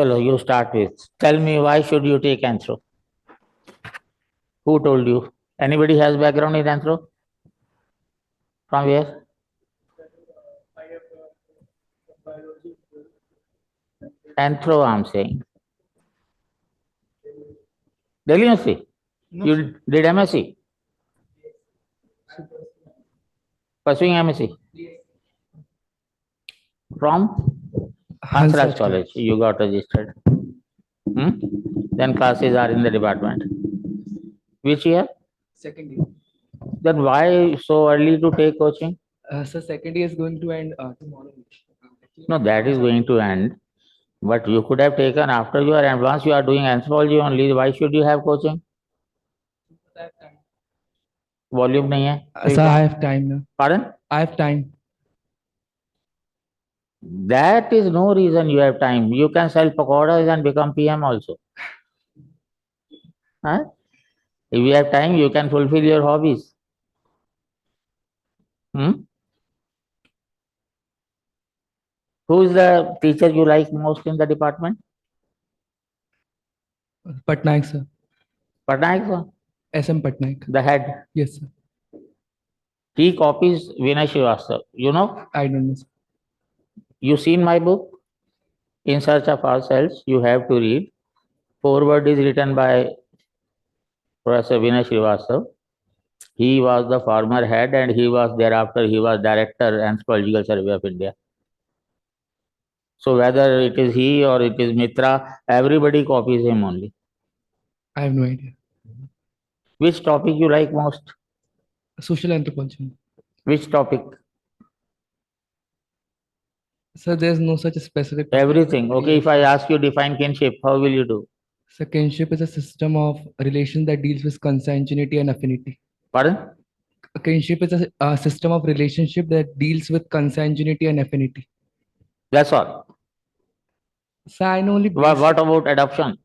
Chalo, you start with. Tell me, why should you take Anthro? Who told you? Anybody has background in Anthro? From where? Anthro, I'm saying. Delhi University. No, You sir. did MSc? Pursuing MSc? From Hansraj College. You got registered. Then classes are in the department. Which year? Second year. Then why so early to take coaching? So second year is going to end tomorrow. No, that is going to end. But you could have taken after you are advanced, you are doing anthropology only. Why should you have coaching? Volume nahi hai. Sir, I have time now. Pardon? I have time. That is no reason you have time. You can sell pakoras and become PM also. Huh? If you have time, you can fulfill your hobbies. Who is the teacher you like most in the department? Patnaik, sir. Patnaik, sir? SM Patnaik. The head. Yes, sir. He copies Vinay Srivastava. You know? I don't know, sir. You seen my book? In Search of Ourselves, you have to read. Foreword is written by Professor Vinay Srivastava. He was the former head and he was thereafter, he was director Anthropological Survey of India. So whether it is he or it is Mitra, everybody copies him only. I have no idea. Which topic you like most? Social anthropology. Which topic? Sir, there's no such specific. Everything. Okay, if I ask you define kinship, how will you do? So kinship is a system of relation that deals with consanguinity and affinity. Pardon? Kinship is a system of relationship that deals with consanguinity and affinity. That's all. So I know only. What about adoption?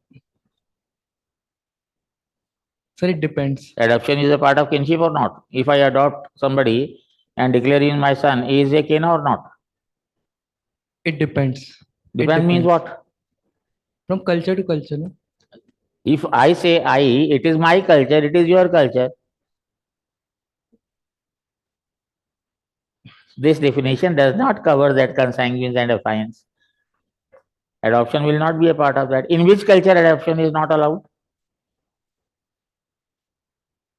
Sir, it depends. Adoption is a part of kinship or not? If I adopt somebody and declare him my son, is he a kin or not? It depends. Depend means what? From culture to culture, no? If I say I, it is my culture, it is your culture. This definition does not cover that consanguines and affines. Adoption will not be a part of that. In which culture adoption is not allowed?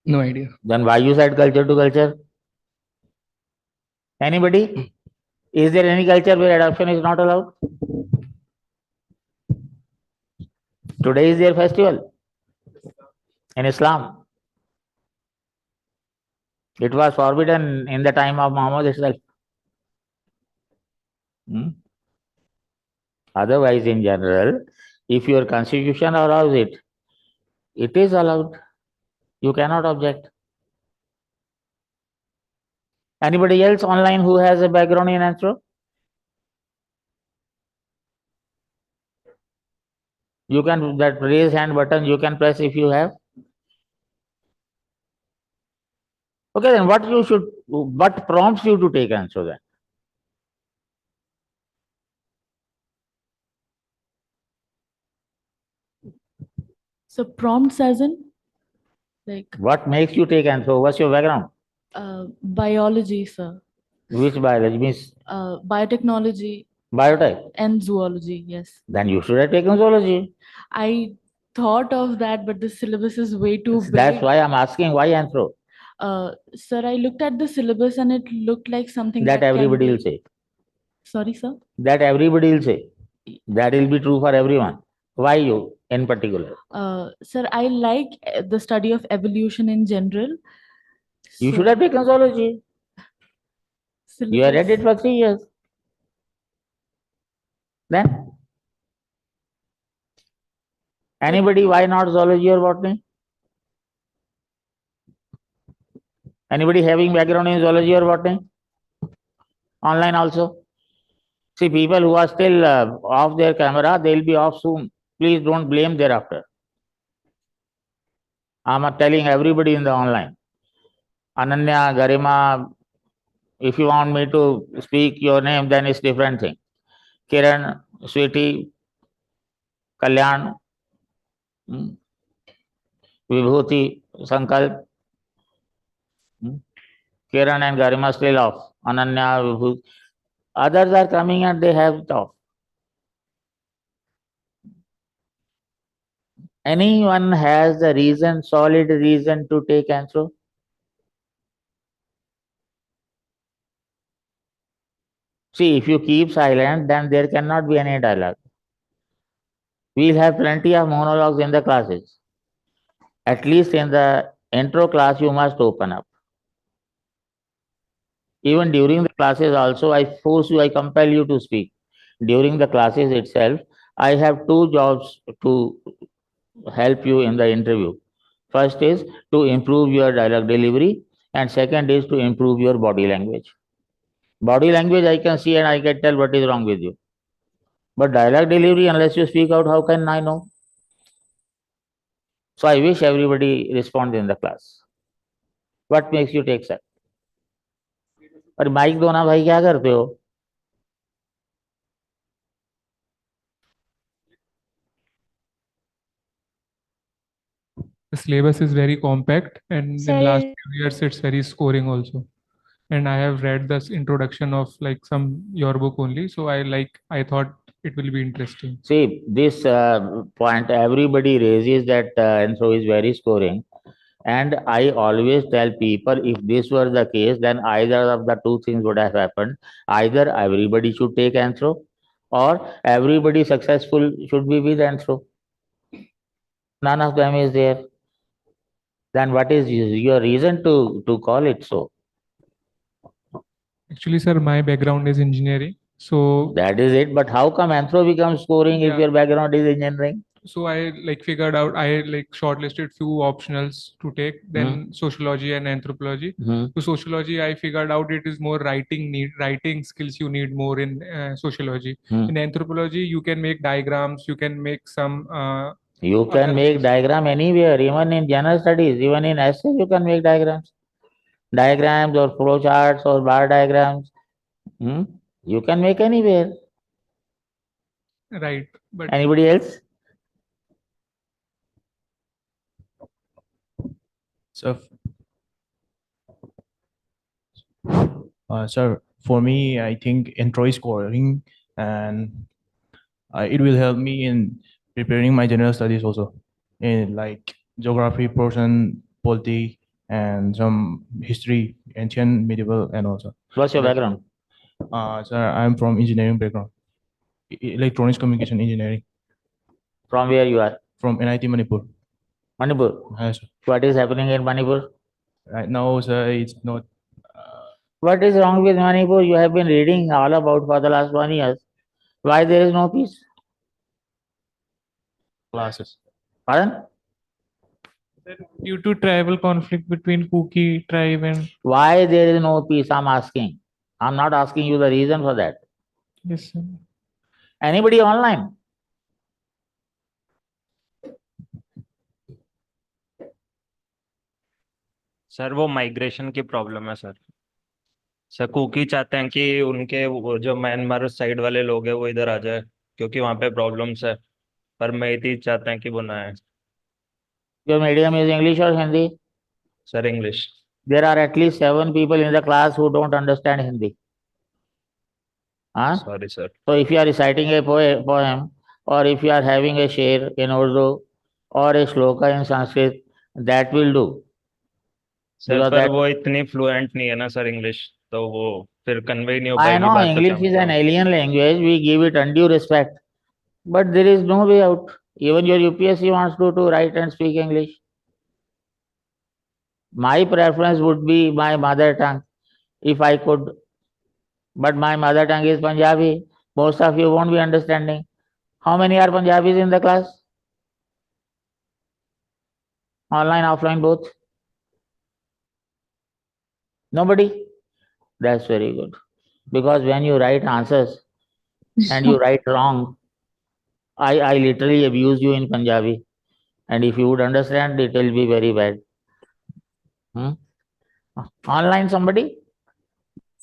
No idea. Then why you said culture to culture? Anybody? Is there any culture where adoption is not allowed? Today is their festival. In Islam, it was forbidden in the time of Muhammad itself. Otherwise, in general, if your constitution allows it, it is allowed. You cannot object. Anybody else online who has a background in Anthro? You can, that raise hand button, you can press if you have. Okay, then what prompts you to take Anthro then? So prompts as in like What makes you take Anthro? What's your background? biology, sir. Which biology means? Biotechnology Biotech. and zoology, yes. Then you should have taken zoology. I thought of that, but the syllabus is way too big. That's why I'm asking why Anthro. Sir, I looked at the syllabus and it looked like something That can everybody be- will say. Sorry, sir. That everybody will say. That will be true for everyone. Why you in particular? Sir, I like the study of evolution in general. You So, should have taken zoology. You have read it syllabus- for 3 years. Then anybody, why not zoology or botany? Anybody having background in zoology or botany? Online also. See, people who are still off their camera, they'll be off soon. Please don't blame thereafter. I'm telling everybody in the online. Ananya, Garima, if you want me to speak your name, then it's different thing. Kiran, Sweetie, Kalyan, hmm, Vibhuti, Sankalp, hmm, Kiran and Garima still off. Ananya, Vibhuti. Others are coming and they have it off. Anyone has a reason, solid reason to take Anthro? See, if you keep silent, then there cannot be any dialogue. We'll have plenty of monologues in the classes. At least in the intro class, you must open up. Even during the classes also, I force you, I compel you to speak. During the classes itself, I have two jobs to help you in the interview. First is to improve your dialogue delivery, and second is to improve your body language. Body language I can see and I can tell what is wrong with you. But dialogue delivery, unless you speak out, how can I know? So I wish everybody responds in the class. What makes you take set? और mic दो ना भाई, क्या करते हो? The syllabus is very compact, and in last Sir, few years it's very scoring also. And I have read this introduction of like some your book only, so I thought it will be interesting. See, this point everybody raises that Anthro is very scoring. And I always tell people if this were the case, then either of the two things would have happened. Either everybody should take Anthro or everybody successful should be with Anthro. None of them is there. Then what is your reason to call it so? Actually, sir, my background is engineering, so That is it. But how come Anthro becomes scoring if Yeah. your background is engineering? so I like figured out I like shortlisted few optionals to take, then sociology and anthropology. Hmm. So sociology, I figured out it is more writing skills you need more in sociology. Hmm. In anthropology, you can make diagrams, you can make some. You can Other make things. diagram anywhere, even in general studies, even in essays, you can make diagrams. Diagrams or flow charts or bar diagrams. Hmm? You can make anywhere. Right, but Anybody else? So, sir, for me, I think intro is scoring, and it will help me in preparing my general studies also, in like geography, portion, polity, and some history, ancient, medieval, and also. What's your Like- background? Sir, I'm from engineering background, electronics communication engineering, From where you are? from NIT Manipur. Manipur. Yes, sir. What is happening in Manipur? Right now, sir, it's not What is wrong with Manipur? You have been reading all about for the last 1 year. Why there is no peace? classes. Pardon? due to tribal conflict between Kuki tribe and Why there is no peace? I'm asking. I'm not asking you the reason for that. yes, sir. Anybody online? Sir वो migration की problem है sir cookie चाहते हैं कि उनके वो जो Myanmar side वाले लोग हैं वो इधर आ जाए क्योंकि वहाँ पे प्रॉब्लम्स है पर मैती चाहते हैं कि वो ना आए Your medium is English or Hindi? Sir English There are at least 7 people in the class who don't understand Hindi. Huh? Sorry sir So if you are reciting a poem or if you are having a sher in Urdu or a shloka in Sanskrit, that will do. Sir Because पर that- वो इतनी fluent नहीं है ना sir English तो वो फिर convey नहीं हो I पाएगी know बात तो English is समझ an low. alien language. We give it undue respect. But there is no way out. Even your UPSC wants to write and speak English. My preference would be my mother tongue, if I could. But my mother tongue is Punjabi. Most of you won't be understanding. How many are Punjabis in the class? Online, offline, both? Nobody? That's very good. Because when you write answers and you write wrong, I literally abuse you in Punjabi. And if you would understand, it will be very bad. Hmm? Online, somebody?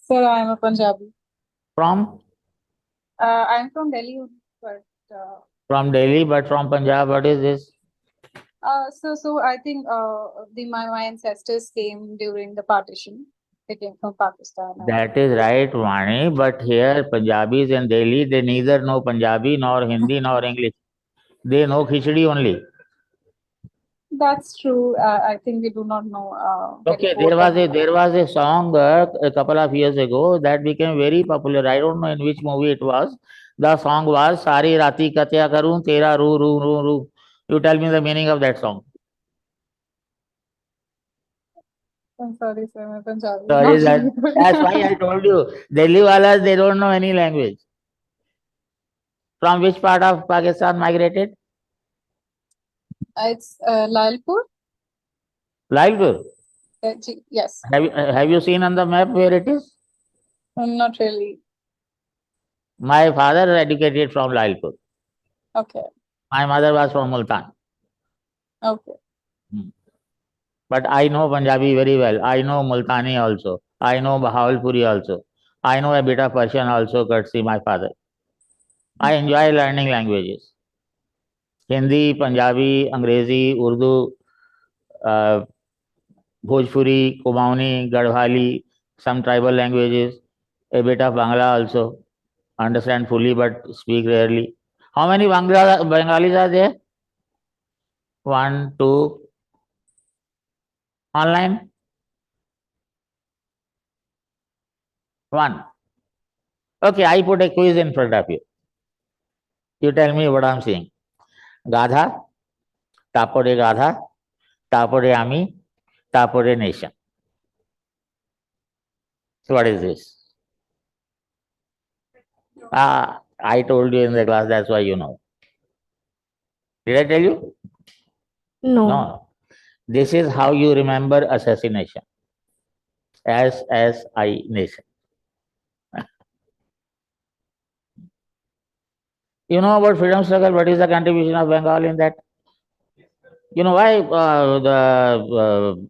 Sir, I am a Punjabi. From? I'm from Delhi, but From Delhi, but from Punjab. What is this? So I think my ancestors came during the partition. They came from Pakistan. That is right, Vani. But here, Punjabis in Delhi, they neither know Punjabi nor Hindi nor English. They know khichdi only. That's true. I think we do not know. Okay, very both there was a song a couple of years ago that became very popular. I don't know in which movie it was. The song was Sari Rati Katya Karun Tera Ru Ru Ru Ru. You tell me the meaning of that song. I'm sorry, sir. My Punjabi is Sorry, not really good. that's why I told you. Delhi walas, they don't know any language. From which part of Pakistan migrated? It's Lalpur. Lalpur. Yes. Have you seen on the map where it is? Not really. My father educated from Lalpur. Okay. My mother was from Multan. Okay. But I know Punjabi very well. I know Multani also. I know Bahawalpuri also. I know a bit of Persian also, courtesy my father. I enjoy learning languages. Hindi, Punjabi, Angrezi, Urdu, Bhojpuri, Kumauni, Garhwali, some tribal languages, a bit of Bangla also. Understand fully but speak rarely. How many Bengalis are there? 1, 2. Online? 1. Okay, I put a quiz in front of you. You tell me what I'm saying. Gadha, tapore Gadha, tapore Ami, tapore nation. So what is this? I told you in the class, that's why you know. Did I tell you? No. No. This is how you remember assassination. SSI nation. You know about freedom struggle? What is the contribution of Bengal in that? You know why the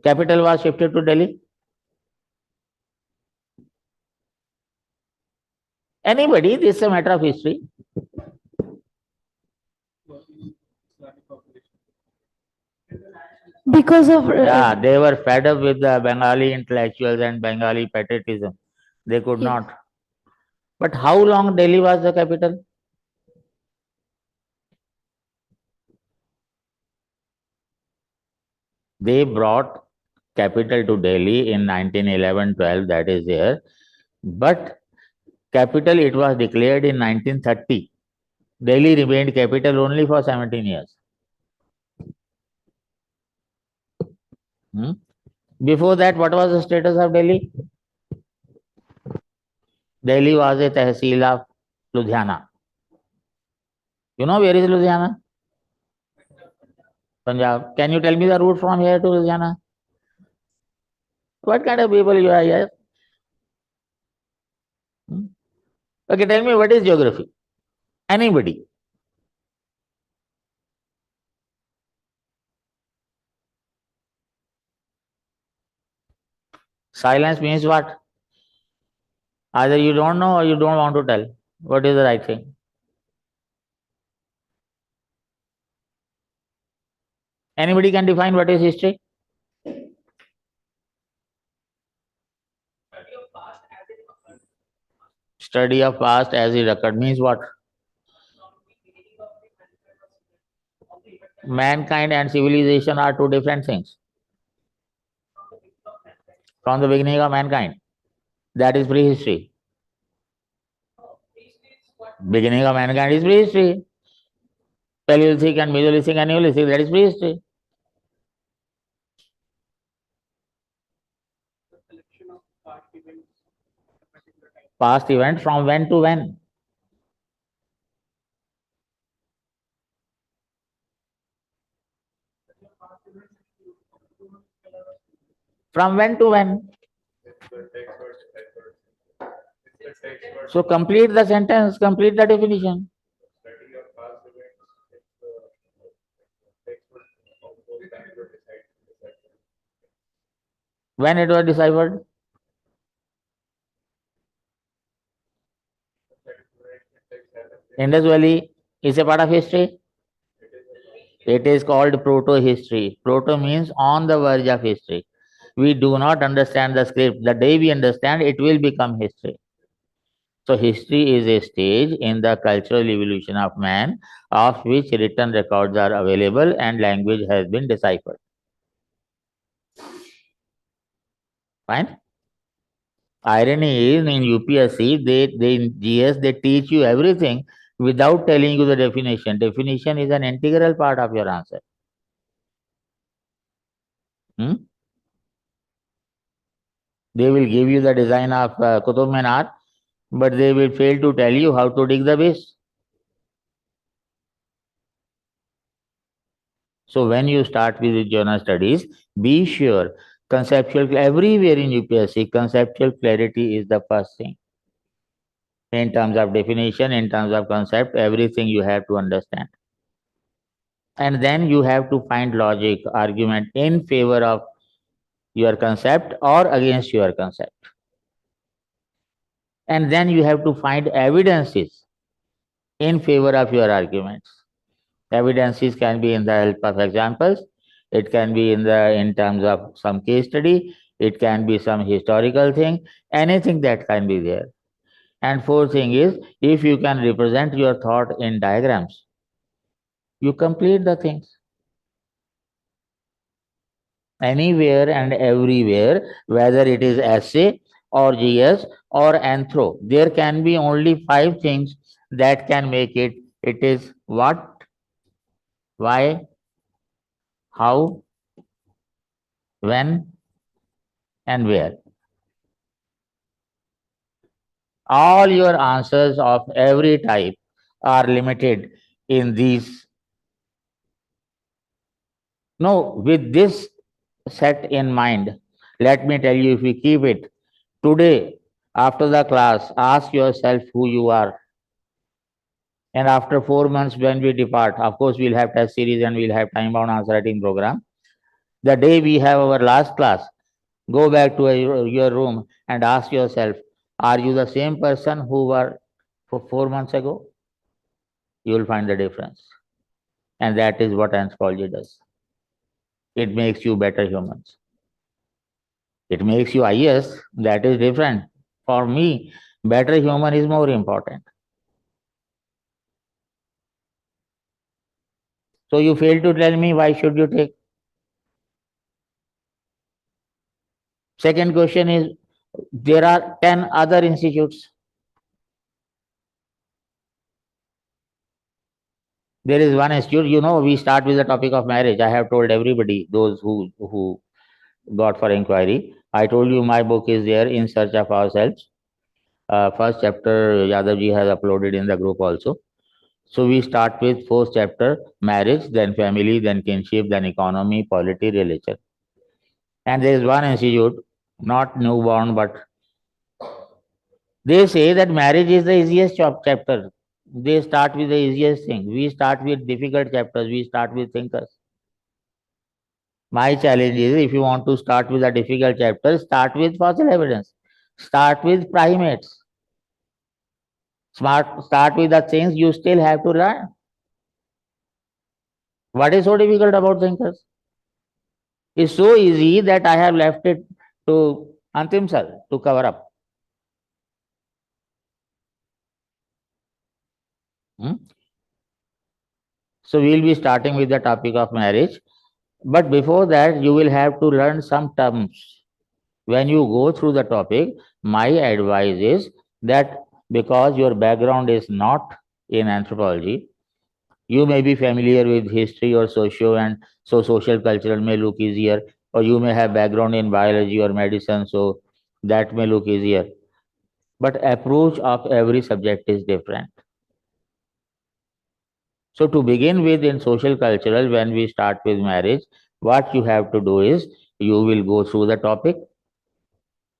capital was shifted to Delhi? Anybody? This is a matter of history. Because of Yeah, they were fed up with the Bengali intellectuals and Bengali patriotism. They could Yes. not. But how long Delhi was the capital? They brought capital to Delhi in 1911-12, that is there. But capital, it was declared in 1930. Delhi remained capital only for 17 years. Before that, what was the status of Delhi? Delhi was a tehsil of Ludhiana. You know where is Ludhiana? Punjab. Can you tell me the route from here to Ludhiana? What kind of people you are here? Okay, tell me what is geography? Anybody? Silence means what? Either you don't know or you don't want to tell. What is the right thing? Anybody can define what is history? Study of past as it occurred means what? Mankind and civilization are two different things. From the beginning of mankind. That is prehistory. Beginning of mankind is prehistory. Paleolithic and Mesolithic and Neolithic, that is prehistory. Past event from when to when? From when to when? So complete the sentence, complete the definition. When it was deciphered? Indus Valley Is a part of history? It is called proto-history. Proto means on the verge of history. We do not understand the script. The day we understand, it will become history. So history is a stage in the cultural evolution of man, of which written records are available and language has been deciphered. Fine? Irony is in UPSC, they in GS, they teach you everything without telling you the definition. Definition is an integral part of your answer. They will give you the design of Qutub Minar, but they will fail to tell you how to dig the base. So when you start with the journal studies, be sure conceptual, everywhere in UPSC, conceptual clarity is the first thing. In terms of definition, in terms of concept, everything you have to understand. And then you have to find logic, argument in favor of your concept or against your concept. And then you have to find evidences in favor of your arguments. Evidences can be in the help of examples, it can be in terms of some case study, it can be some historical thing, anything that can be there. And fourth thing is, if you can represent your thought in diagrams, you complete the things. Anywhere and everywhere, whether it is essay or GS or anthro, there can be only 5 things that can make it. It is what, why, how, when, and where. All your answers of every type are limited in these. No, with this set in mind, let me tell you, if we keep it today, after the class, ask yourself who you are. And after 4 months, when we depart, of course, we'll have test series and we'll have time-bound answer writing program. The day we have our last class, go back to your room and ask yourself, are you the same person who were for 4 months ago? You will find the difference. And that is what anthropology does. It makes you better humans. It makes you IS, that is different. For me, better human is more important. So you fail to tell me why should you take. Second question is, there are 10 other institutes. There is one institute, we start with the topic of marriage. I have told everybody, those who got for inquiry. I told you my book is there, In Search of Ourselves. First chapter Yadavji has uploaded in the group also. So we start with fourth chapter, marriage, then family, then kinship, then economy, polity, religion. And there is one institute, not newborn, but they say that marriage is the easiest chapter. They start with the easiest thing. We start with difficult chapters. We start with thinkers. My challenge is, if you want to start with a difficult chapter, start with fossil evidence. Start with primates. Start with the things you still have to learn. What is so difficult about thinkers? It's so easy that I have left it to Antim sir to cover up. So we'll be starting with the topic of marriage. But before that, you will have to learn some terms. When you go through the topic, my advice is that because your background is not in anthropology, you may be familiar with history or socio, and so social cultural may look easier, or you may have background in biology or medicine, so that may look easier. But approach of every subject is different. So to begin with, in social cultural, when we start with marriage, what you have to do is you will go through the topic.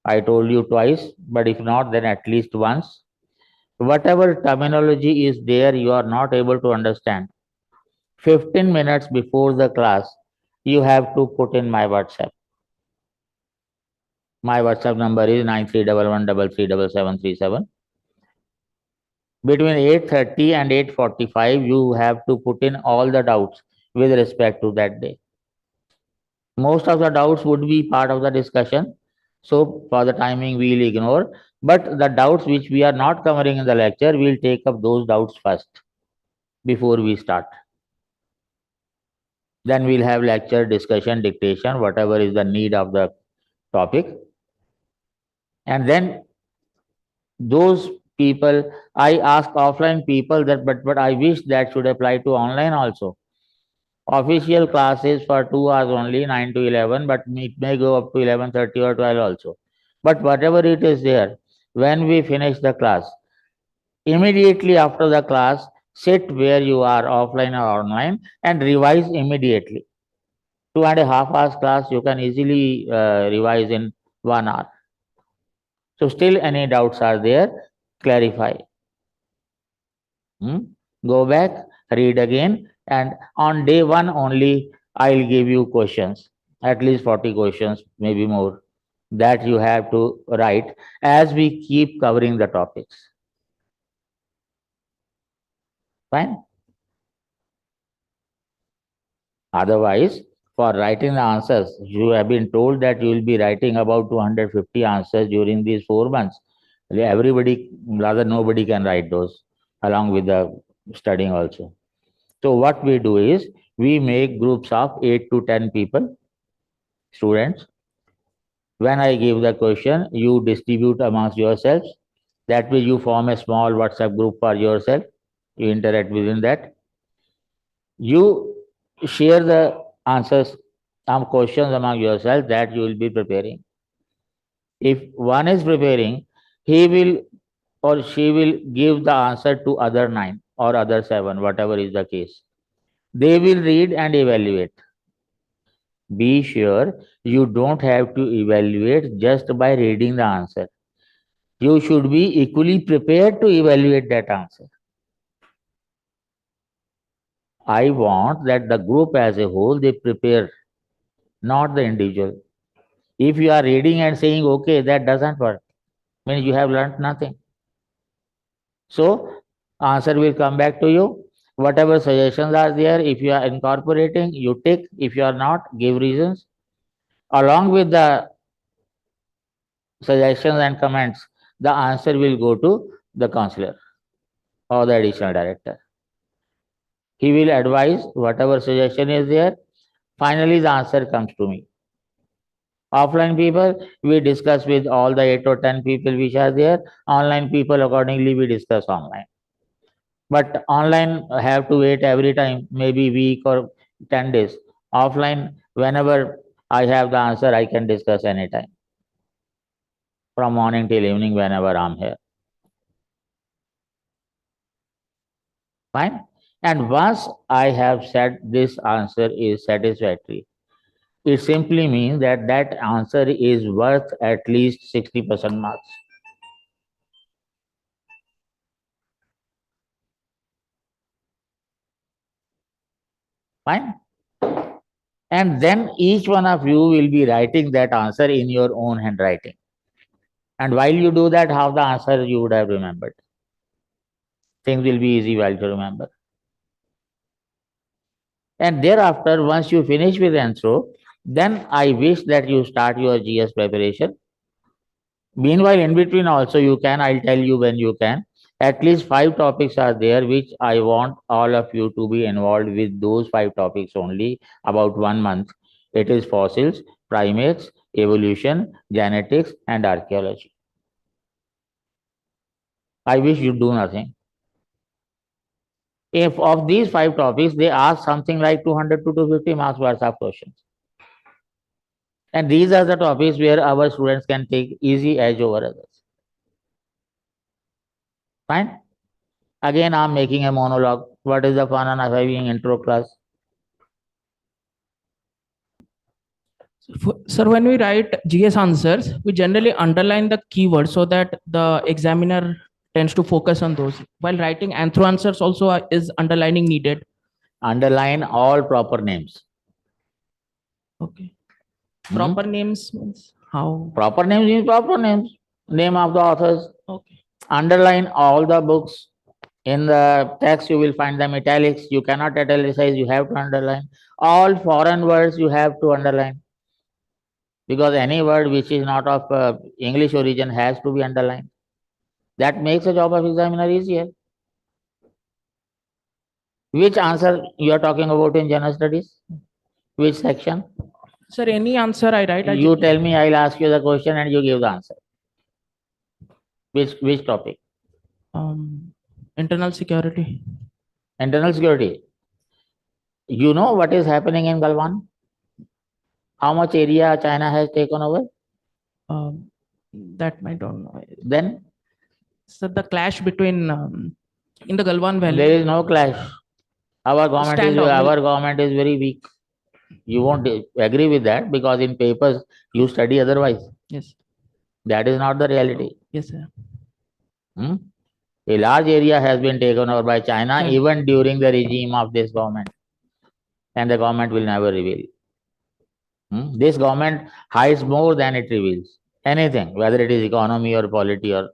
I told you twice, but if not, then at least once. Whatever terminology is there, you are not able to understand. 15 minutes before the class, you have to put in my WhatsApp. My WhatsApp number is 9311337737. Between 8:30 and 8:45, you have to put in all the doubts with respect to that day. Most of the doubts would be part of the discussion. So for the timing, we'll ignore. But the doubts which we are not covering in the lecture, we'll take up those doubts first before we start. Then we'll have lecture, discussion, dictation, whatever is the need of the topic. And then those people, I ask offline people that, but I wish that should apply to online also. Official classes for 2 hours only, 9 to 11, but it may go up to 11:30 or 12 also. But whatever it is there, when we finish the class, immediately after the class, sit where you are, offline or online, and revise immediately. 2.5 hours class, you can easily revise in 1 hour. So still any doubts are there, clarify. Go back, read again, and on day 1 only, I'll give you questions, at least 40 questions, maybe more, that you have to write as we keep covering the topics. Fine? Otherwise, for writing the answers, you have been told that you will be writing about 250 answers during these 4 months. Everybody, rather nobody can write those along with the studying also. So what we do is, we make groups of 8 to 10 people, students. When I give the question, you distribute amongst yourselves. That way you form a small WhatsApp group for yourself. You interact within that. You share the answers, some questions among yourself that you will be preparing. If one is preparing, he will or she will give the answer to other 9 or other 7, whatever is the case. They will read and evaluate. Be sure you don't have to evaluate just by reading the answer. You should be equally prepared to evaluate that answer. I want that the group as a whole, they prepare, not the individual. If you are reading and saying, okay, that doesn't work, means you have learned nothing. So, answer will come back to you. Whatever suggestions are there, if you are incorporating, you take. If you are not, give reasons. Along with the suggestions and comments, the answer will go to the counselor or the additional director. He will advise whatever suggestion is there. Finally, the answer comes to me. Offline people, we discuss with all the 8 or 10 people which are there. Online people, accordingly, we discuss online. But online have to wait every time, maybe week or 10 days. Offline, whenever I have the answer, I can discuss anytime. From morning till evening, whenever I'm here. Fine. And once I have said this answer is satisfactory, it simply means that that answer is worth at least 60% marks. Fine. And then each one of you will be writing that answer in your own handwriting. And while you do that, half the answer you would have remembered. Things will be easy while to remember. And thereafter, once you finish with ANTHRO, then I wish that you start your GS preparation. Meanwhile, in between also you can, I'll tell you when you can. At least 5 topics are there which I want all of you to be involved with those 5 topics only about 1 month. It is fossils, primates, evolution, genetics, and archaeology. I wish you do nothing. If of these 5 topics, they ask something like 200 to 250 marks worth of questions. And these are the topics where our students can take easy edge over others. Fine? Again, I'm making a monologue. What is the fun of having intro class? Sir, when we write GS answers, we generally underline the keywords so that the examiner tends to focus on those. While writing anthro answers also is underlining needed. Underline all proper names. Okay. Proper names means how? Proper names means proper names. Name of the authors. Okay. Underline all the books In the text, you will find them italics. You cannot italicize, you have to underline. All foreign words you have to underline. Because any word which is not of English origin has to be underlined. That makes the job of examiner easier. Which answer you are talking about in general studies? Which section? Sir, any answer I write, You tell me, I'll ask you the question and you give the answer. Which topic? Internal security. Internal security. You know what is happening in Galwan? How much area China has taken over? That I don't know. Then Sir, the clash between in the Galwan Valley. there is no clash. Our government is very weak. You won't agree with that because in papers you study otherwise. Yes. That is not the reality. Yes, sir. A large area has been taken over by China China. even during the regime of this government, and the government will never reveal. This government hides more than it reveals. Anything, whether it is economy or polity or.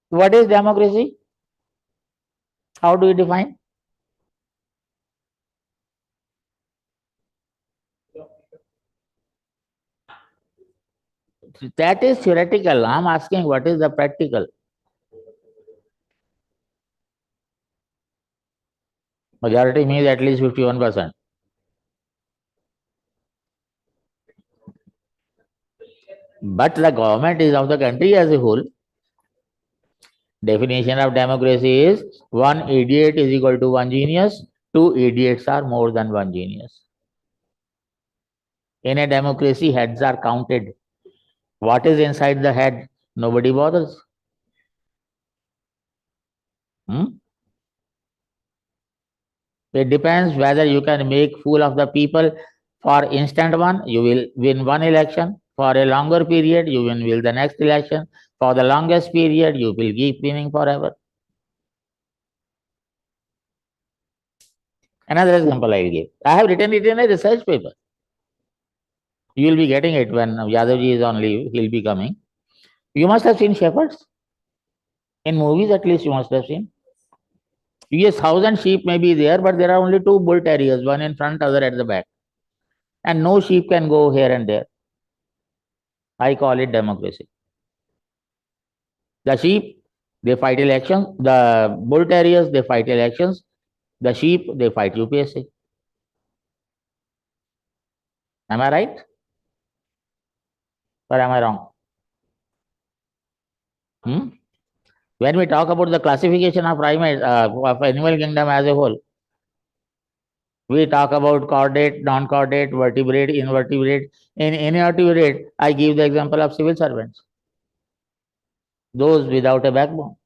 What is democracy? How do you define? That is theoretical. I'm asking what is the practical? Majority means at least 51%. But the government is of the country as a whole. Definition of democracy is one idiot is equal to one genius, two idiots are more than one genius. In a democracy, heads are counted. What is inside the head? Nobody bothers. It depends whether you can make fool of the people. For instant one, you will win one election. For a longer period, you will win the next election. For the longest period, you will keep winning forever. Another example I will give. I have written it in a research paper. You will be getting it when Yadavji is on leave. He will be coming. You must have seen shepherds. In movies, at least you must have seen. Yes, 1,000 sheep may be there, but there are only two bull terriers, one in front, other at the back. And no sheep can go here and there. I call it democracy. The sheep, they fight elections. The bull terriers, they fight elections. The sheep, they fight UPSC. Am I right? Or am I wrong? When we talk about the classification of primates, of animal kingdom as a whole, we talk about chordate, non-chordate, vertebrate, invertebrate. In invertebrate, I give the example of civil servants, those without a backbone.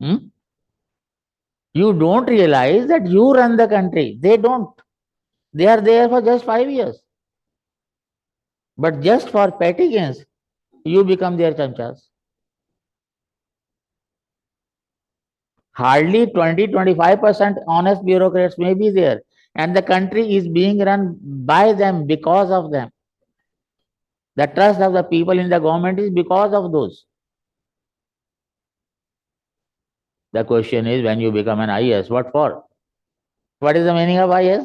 You don't realize that you run the country. They don't. They are there for just 5 years. But just for petty gains, you become their chamchas. Hardly 20-25% honest bureaucrats may be there, and the country is being run by them because of them. The trust of the people in the government is because of those. The question is, when you become an IS, what for? What is the meaning of IS?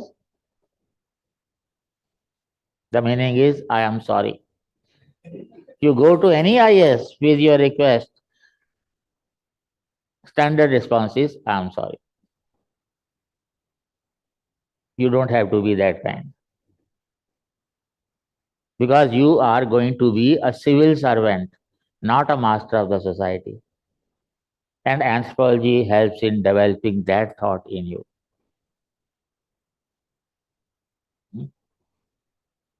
The meaning is, I am sorry. You go to any IS with your request, standard response is, I am sorry. You don't have to be that kind. Because you are going to be a civil servant, not a master of the society. And anthropology helps in developing that thought in you.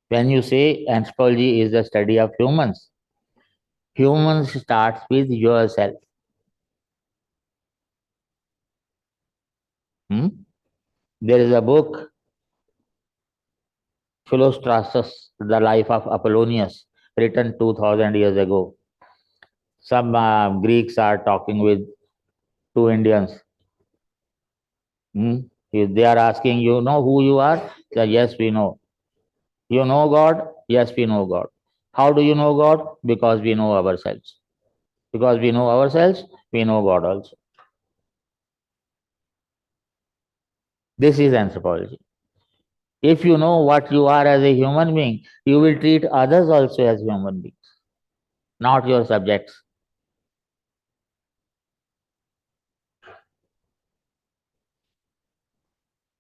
When you say anthropology is the study of humans, humans starts with yourself. There is a book, Philostratus, The Life of Apollonius, written 2000 years ago. Some Greeks are talking with two Indians. If they are asking, you know who you are? Say, yes, we know. You know God? Yes, we know God. How do you know God? Because we know ourselves. Because we know ourselves, we know God also. This is anthropology. If you know what you are as a human being, you will treat others also as human beings, not your subjects.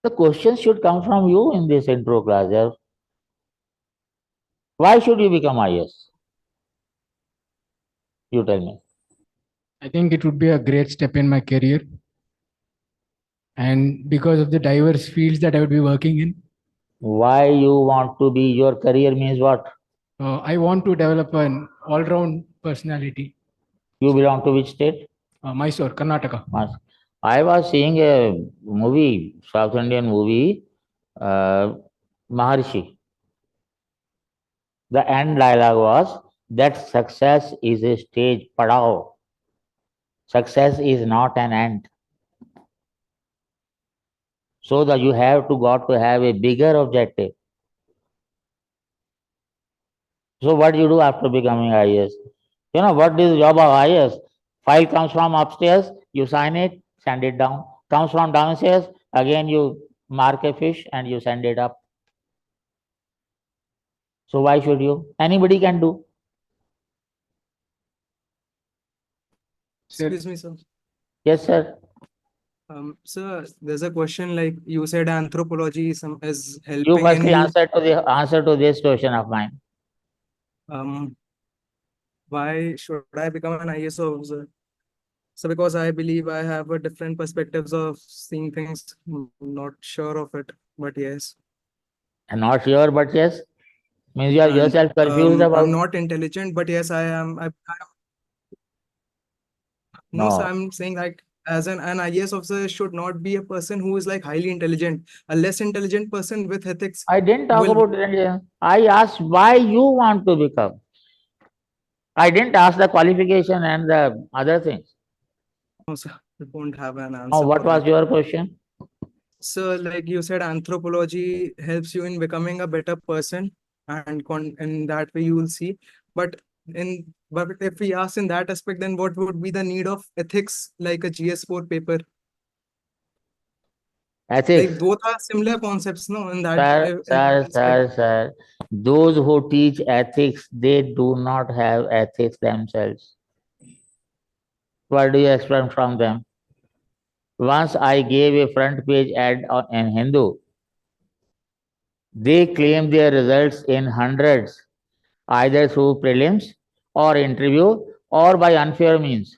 The questions should come from you in this intro class. Yeah? Why should you become IS? You tell me. I think it would be a great step in my career. And because of the diverse fields that I would be working in, Why you want to be, your career means what? I want to develop an all-round personality. You belong to which state? Mysore, Karnataka. I was seeing a movie, South Indian movie, Maharshi. The end dialogue was that success is a stage, padao. Success is not an end. So that you have got to have a bigger objective. So what do you do after becoming IAS? You know what is the job of IAS? File comes from upstairs, you sign it, send it down. Comes from downstairs, again you mark a fish and you send it up. So why should you? Anybody can do. Excuse me, sir. Yes, sir. Sir, there's a question like you said anthropology is helping You in firstly you. answer to this question of mine. Why should I become an ISO officer? So because I believe I have a different perspectives of seeing things. Not sure of it, but yes. I'm not sure, but yes. Means you are And, yourself confused about. I'm not intelligent, but yes, I am. No, sir, I'm saying like as an IAS officer should not be a person who is like highly intelligent. A less intelligent person with ethics. I didn't talk will- about intelligence. I asked why you want to become. I didn't ask the qualification and the other things. No, sir, I don't have an answer. Now, what for was that. your question? So, like you said, anthropology helps you in becoming a better person, and in that way you will see. But if we ask in that aspect, then what would be the need of ethics, like a GS4 paper? Ethics. Like both are similar concepts, no? In that, Sir. Those who teach ethics, they do not have ethics themselves. What do you expect from them? Once I gave a front page ad in Hindu. They claim their results in hundreds, either through prelims or interview or by unfair means,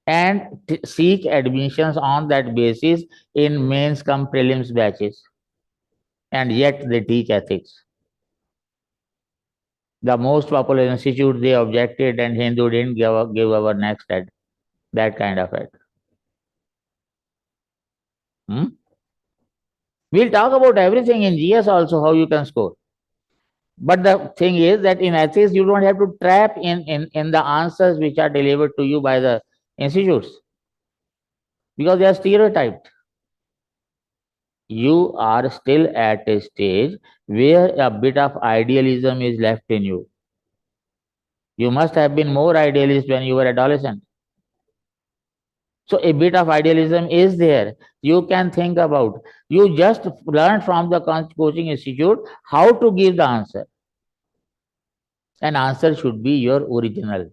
and seek admissions on that basis in mains cum prelims batches. And yet they teach ethics. The most popular institute, they objected, and Hindu didn't give our next ad. That kind of ad. We'll talk about everything in GS also, how you can score. But the thing is that in ethics, you don't have to trap in the answers which are delivered to you by the institutes, because they are stereotyped. You are still at a stage where a bit of idealism is left in you. You must have been more idealist when you were adolescent. So a bit of idealism is there. You can think about. You just learn from the coaching institute how to give the answer. An answer should be your original,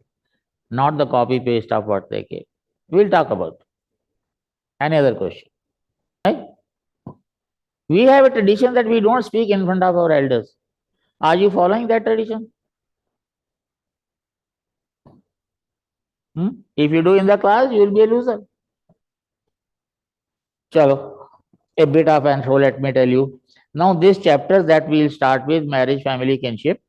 not the copy paste of what they gave. We'll talk about. Any other question? Right? We have a tradition that we don't speak in front of our elders. Are you following that tradition? If you do in the class, you will be a loser. Chalo, a bit of intro, let me tell you. Now, this chapter that we'll start with, marriage, family, kinship,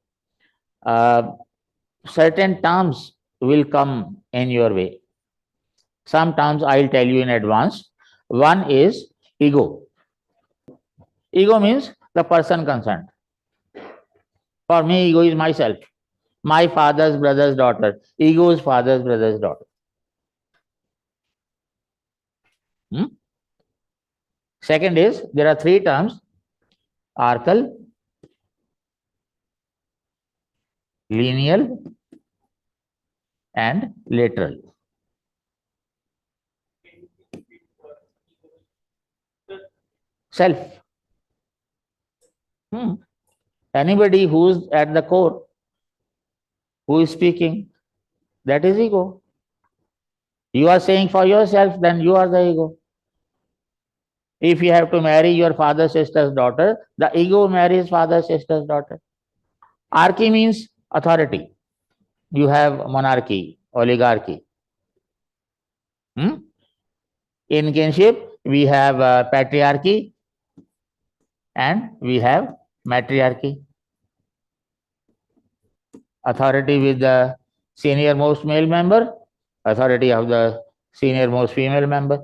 certain terms will come in your way. Some terms I'll tell you in advance. One is ego. Ego means the person concerned. For me, ego is myself. My father's brother's daughter. Ego is father's brother's daughter. Second is, there are three terms: archal, lineal, and lateral. Self. Anybody who's at the core, who is speaking, that is ego. You are saying for yourself, then you are the ego. If you have to marry your father's sister's daughter, the ego marries father's sister's daughter. Archy means authority. You have monarchy, oligarchy. In kinship, we have patriarchy and we have matriarchy. Authority with the senior most male member, authority of the senior most female member.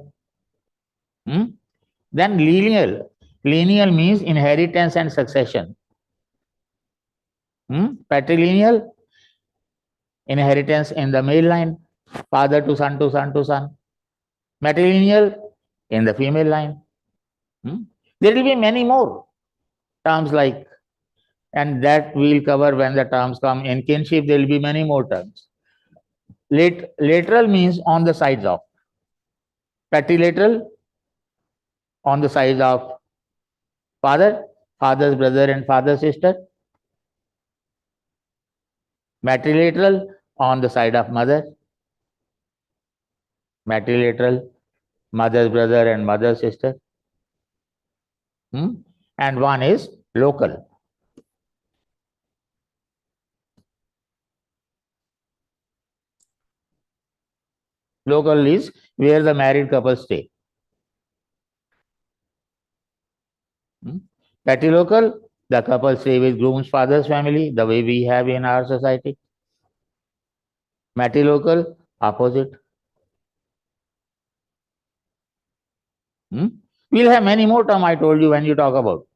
Then lineal. Lineal means inheritance and succession. Patrilineal, inheritance in the male line, father to son to son to son. Matrilineal, in the female line. There will be many more terms like, and that we'll cover when the terms come. In kinship, there will be many more terms. Lateral means on the sides of. Patrilateral, on the sides of father, father's brother and father's sister. Matrilateral, on the side of mother. Matrilateral, mother's brother and mother's sister. And one is local. Local is where the married couple stay. Patrilocal, the couple stay with groom's father's family, the way we have in our society. Matrilocal, opposite. We'll have many more terms I told you when you talk about.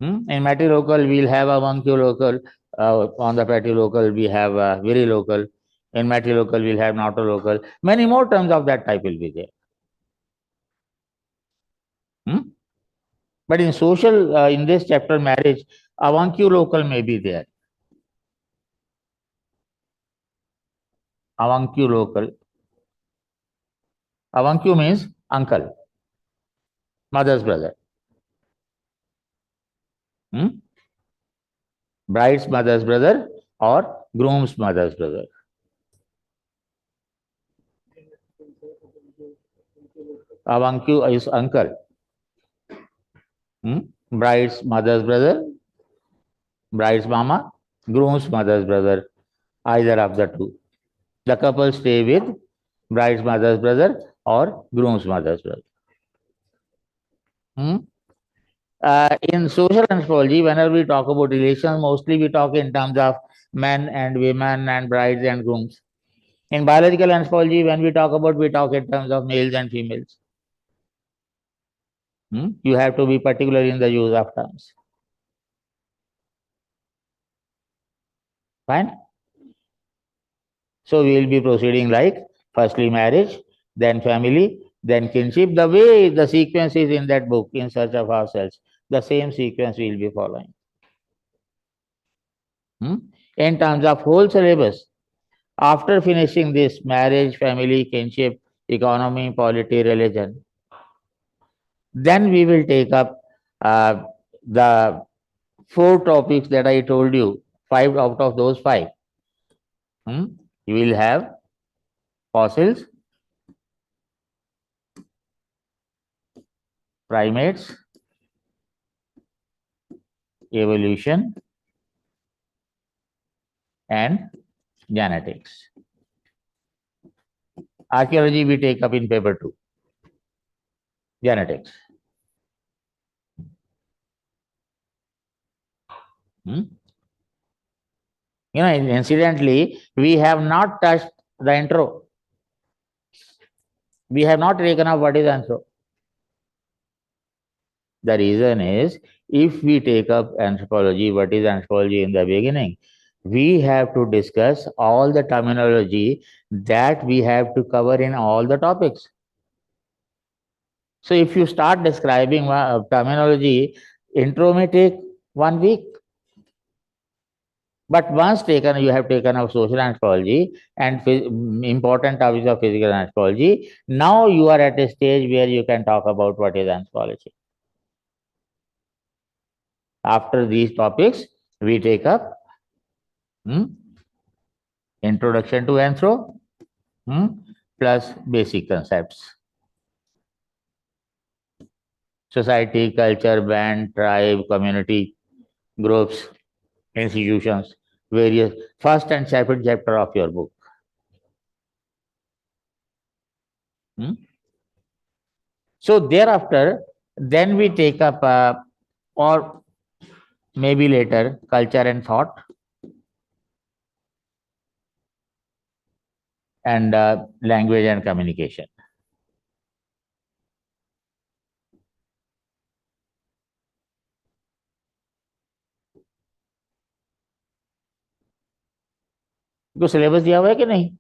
In matrilocal, we'll have a local. On the patrilocal, we have a very local. In matrilocal, we'll have not a local. Many more terms of that type will be there. But in social, in this chapter, marriage, local may be there. Local. Avankyu means uncle, mother's brother. Bride's mother's brother or groom's mother's brother. Avankyu is uncle. Bride's mother's brother, bride's mama, groom's mother's brother, either of the two. The couple stay with bride's mother's brother or groom's mother's brother. In social anthropology, whenever we talk about relations, mostly we talk in terms of men and women and brides and grooms. In biological anthropology, when we talk in terms of males and females. You have to be particular in the use of terms. Fine? So we will be proceeding like firstly marriage, then family, then kinship. The way the sequence is in that book, In Search of Ourselves, the same sequence we will be following. In terms of whole syllabus, after finishing this marriage, family, kinship, economy, polity, religion, then we will take up the 4 topics that I told you, 5 out of those 5. You will have fossils, primates, evolution, and genetics. Archaeology we take up in paper 2. Genetics. Incidentally, we have not touched the intro. We have not taken up what is anthro. The reason is, if we take up anthropology, what is anthropology in the beginning, we have to discuss all the terminology that we have to cover in all the topics. So if you start describing terminology, intro may take 1 week. But once taken, you have taken up social anthropology and important topics of physical anthropology. Now you are at a stage where you can talk about what is anthropology. After these topics, we take up Introduction to Anthro plus basic concepts. Society, culture, band, tribe, community, groups, institutions, various first and second chapter of your book. So thereafter, then we take up or maybe later culture and thought and language and communication. को syllabus दिया हुआ है कि नहीं?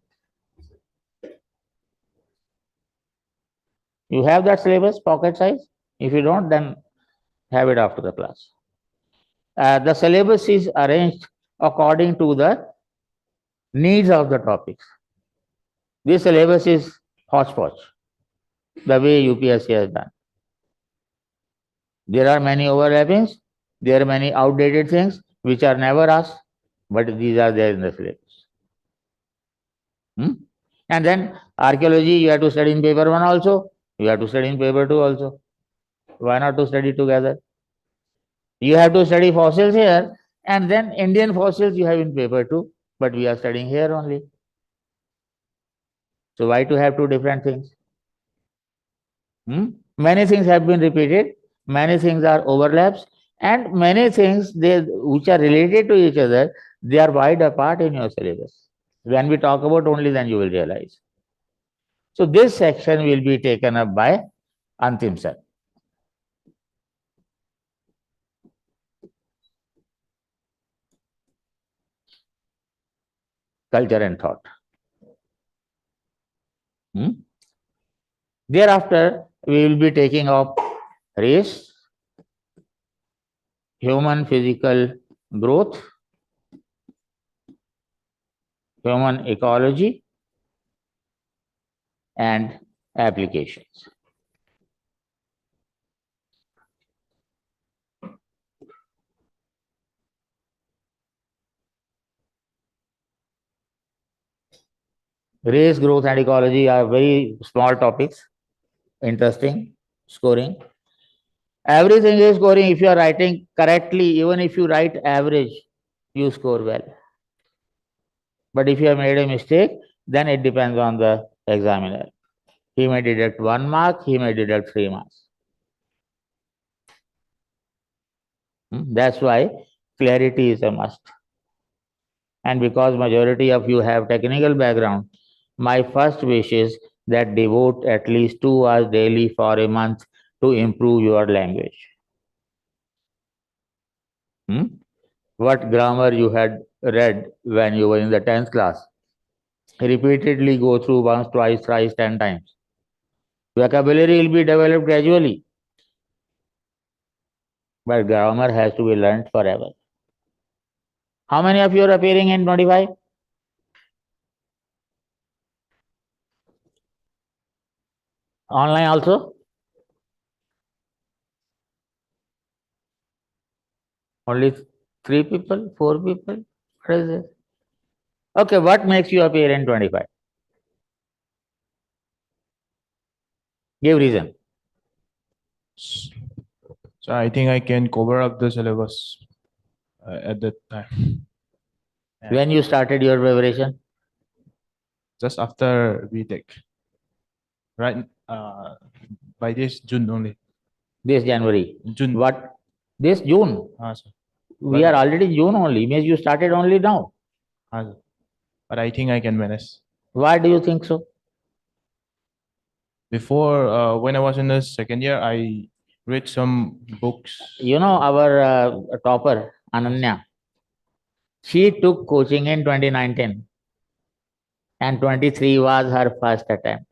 You have that syllabus pocket size? If you don't, then have it after the class. The syllabus is arranged according to the needs of the topics. This syllabus is hodgepodge, the way UPSC has done. There are many overlappings, there are many outdated things which are never asked, but these are there in the syllabus. And then archaeology, you have to study in paper 1 also, you have to study in paper 2 also. Why not to study together? You have to study fossils here, and then Indian fossils you have in paper 2, but we are studying here only. So why to have two different things? Many things have been repeated, many things are overlaps, and many things which are related to each other, they are wide apart in your syllabus. When we talk about only, then you will realize. So this section will be taken up by Antim sir. Culture and thought. Thereafter, we will be taking up race, human physical growth, human ecology, and applications. Race, growth, and ecology are very small topics, interesting, scoring. Everything is scoring if you are writing correctly. Even if you write average, you score well. But if you have made a mistake, then it depends on the examiner. He may deduct 1 mark, he may deduct 3 marks. That's why clarity is a must. And because majority of you have technical background, my first wish is that devote at least 2 hours daily for a month to improve your language. What grammar you had read when you were in the 10th class, repeatedly go through once, twice, thrice, 10 times. Vocabulary will be developed gradually, but grammar has to be learned forever. How many of you are appearing in 25? Online also? Only 3 people, 4 people? What is this? Okay, what makes you appear in 25? Give reason. So I think I can cover up the syllabus at that time. When you started your preparation? Just after we take. Right, by this June only. This January. June. What? This June? Sir. We are already June only. Means you started only now. Sir. But I think I can manage. Why do you think so? Before, when I was in the second year, I read some books. You know, our topper, Ananya, she took coaching in 2019 and 23 was her first attempt.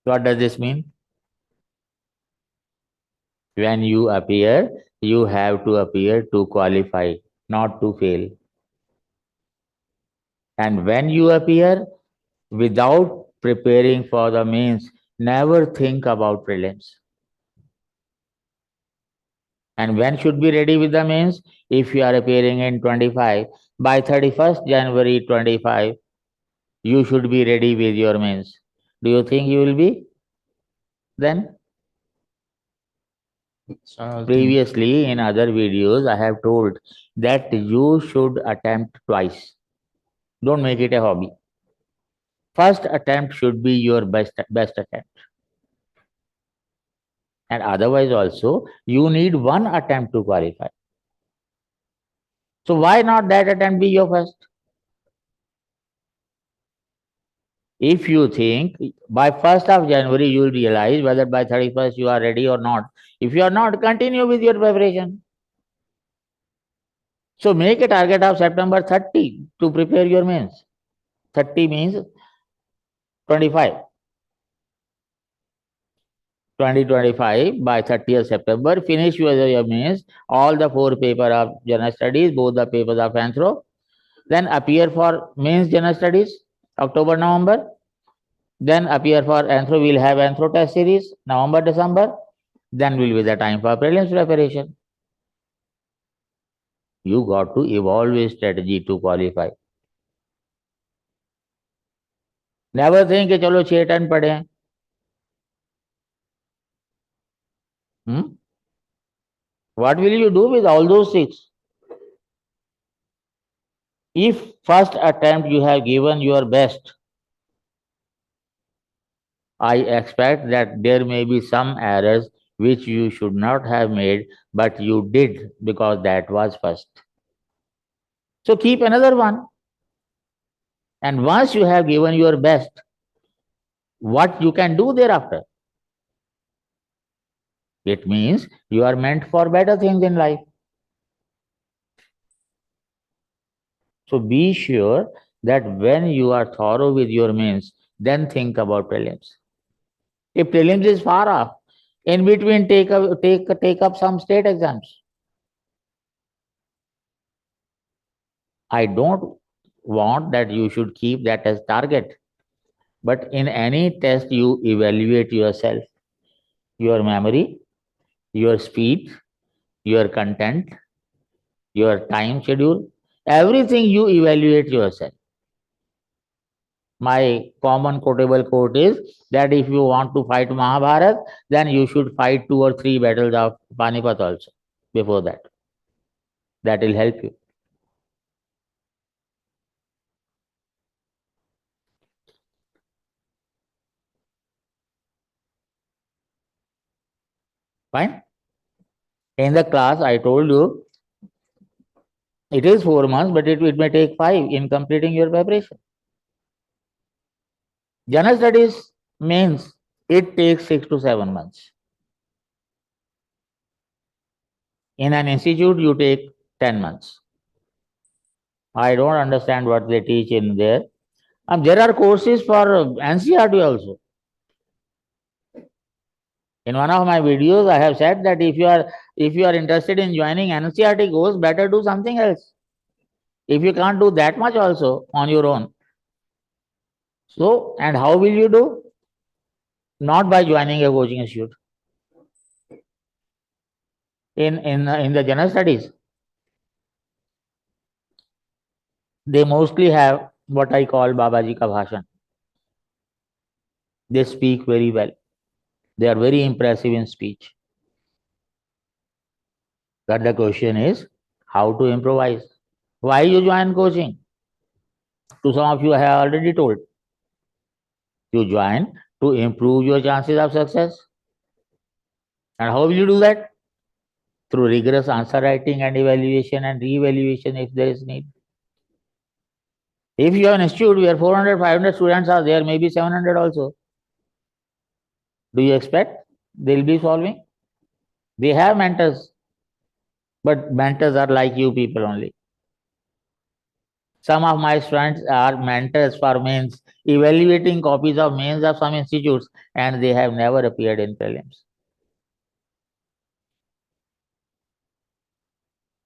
What does this mean? When you appear, you have to appear to qualify, not to fail. And when you appear without preparing for the mains, never think about prelims. And when should be ready with the mains? If you are appearing in 25, by 31st January 25, you should be ready with your mains. Do you think you will be then? Previously, in other videos, I have told that you should attempt twice. Don't make it a hobby. First attempt should be your best attempt. And otherwise also, you need one attempt to qualify. So why not that attempt be your first? If you think by 1st of January, you will realize whether by 31st you are ready or not. If you are not, continue with your preparation. So make a target of September 30 to prepare your mains. 30 means 25. 2025 by 30th September, finish your mains, all the 4 papers of general studies, both the papers of ANTHRO. Then appear for mains general studies, October, November. Then appear for ANTHRO, we'll have ANTHRO test series, November, December. Then will be the time for prelims preparation. You got to evolve a strategy to qualify. Never think कि चलो 6 ton पढ़े हैं. What will you do with all those 6? If first attempt you have given your best, I expect that there may be some errors which you should not have made, but you did because that was first. So keep another one. And once you have given your best, what you can do thereafter? It means you are meant for better things in life. So be sure that when you are thorough with your mains, then think about prelims. If prelims is far off, in between take up some state exams. I don't want that you should keep that as target. But in any test, you evaluate yourself, your memory, your speed, your content, your time schedule, everything you evaluate yourself. My common quotable quote is that if you want to fight Mahabharat, then you should fight 2 or 3 battles of Panipat also before that. That will help you. Fine? In the class, I told you, it is 4 months, but it may take 5 in completing your preparation. General studies means it takes 6 to 7 months. In an institute, you take 10 months. I don't understand what they teach in there. There are courses for NCERT also. In one of my videos, I have said that if you are interested in joining NCERT course, better do something else. If you can't do that much also on your own. So, and how will you do? Not by joining a coaching institute. In the general studies, they mostly have what I call Babaji ka bhashan. They speak very well. They are very impressive in speech. But the question is how to improvise. Why you join coaching? To some of you I have already told. You join to improve your chances of success. And how will you do that? Through rigorous answer writing and evaluation and re-evaluation if there is need. If you have an institute where 400, 500 students are there, maybe 700 also. Do you expect they'll be solving? They have mentors, but mentors are like you people only. Some of my students are mentors for mains, evaluating copies of mains of some institutes, and they have never appeared in prelims.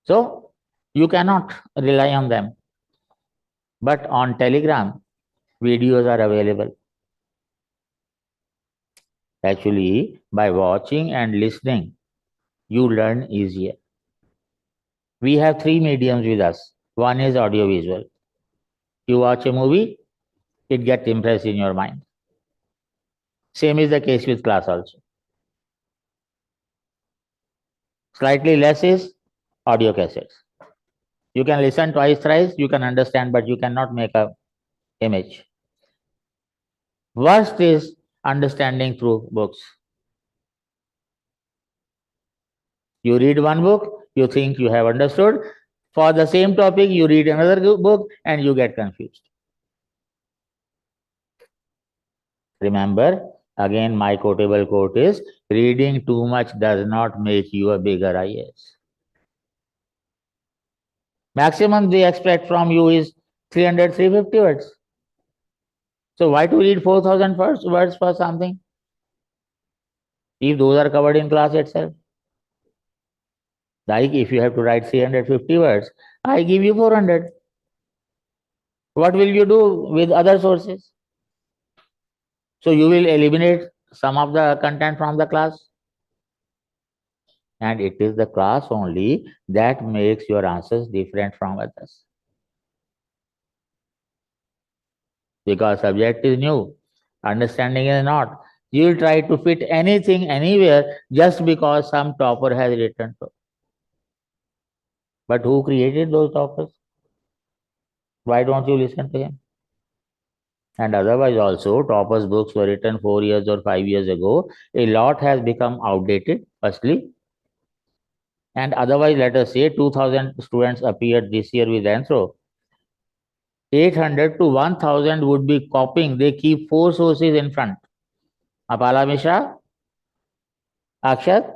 So you cannot rely on them. But on Telegram, videos are available. Actually, by watching and listening, you learn easier. We have three mediums with us. One is audiovisual. You watch a movie, it gets impressed in your mind. Same is the case with class also. Slightly less is audio cassettes. You can listen twice, thrice, you can understand, but you cannot make a image. Worst is understanding through books. You read one book, you think you have understood. For the same topic, you read another book and you get confused. Remember, again, my quotable quote is, reading too much does not make you a bigger IAS. Maximum they expect from you is 300, 350 words. So why to read 4,000 words for something, if those are covered in class itself? Like if you have to write 350 words, I give you 400. What will you do with other sources? So you will eliminate some of the content from the class. And it is the class only that makes your answers different from others. Because subject is new, understanding is not. You will try to fit anything anywhere just because some topper has written so. But who created those toppers? Why don't you listen to him? And otherwise also, toppers' books were written 4 years or 5 years ago. A lot has become outdated, firstly. And otherwise, let us say 2,000 students appeared this year with ANTHRO. 800 to 1,000 would be copying. They keep 4 sources in front. Apala Mishra, Akshat,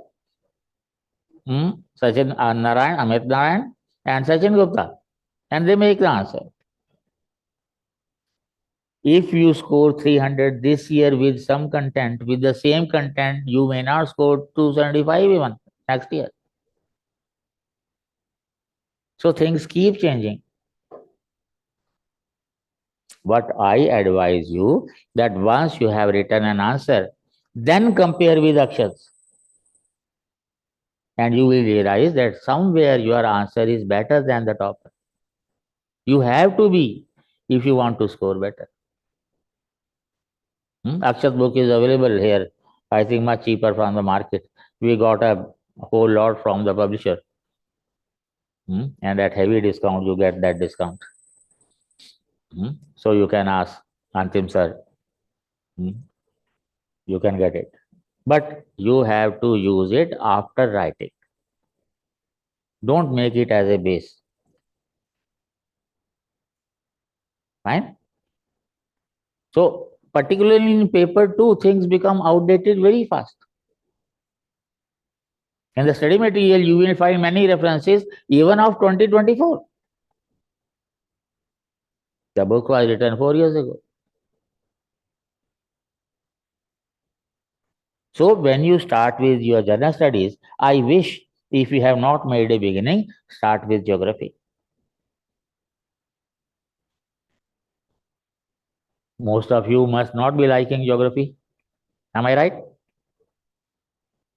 Sachin Narayan, Amit Narayan, and Sachin Gupta. And they make the answer. If you score 300 this year with some content, with the same content, you may not score 275 even next year. So things keep changing. What I advise you, that once you have written an answer, then compare with Akshats. And you will realize that somewhere your answer is better than the topper. You have to be if you want to score better. Akshat book is available here, I think much cheaper from the market. We got a whole lot from the publisher. And at heavy discount, you get that discount. So you can ask Antim sir. You can get it. But you have to use it after writing. Don't make it as a base. Fine? So, particularly in paper 2, things become outdated very fast. In the study material, you will find many references even of 2024. The book was written 4 years ago. So, when you start with your general studies, I wish, if you have not made a beginning, start with geography. Most of you must not be liking geography. Am I right?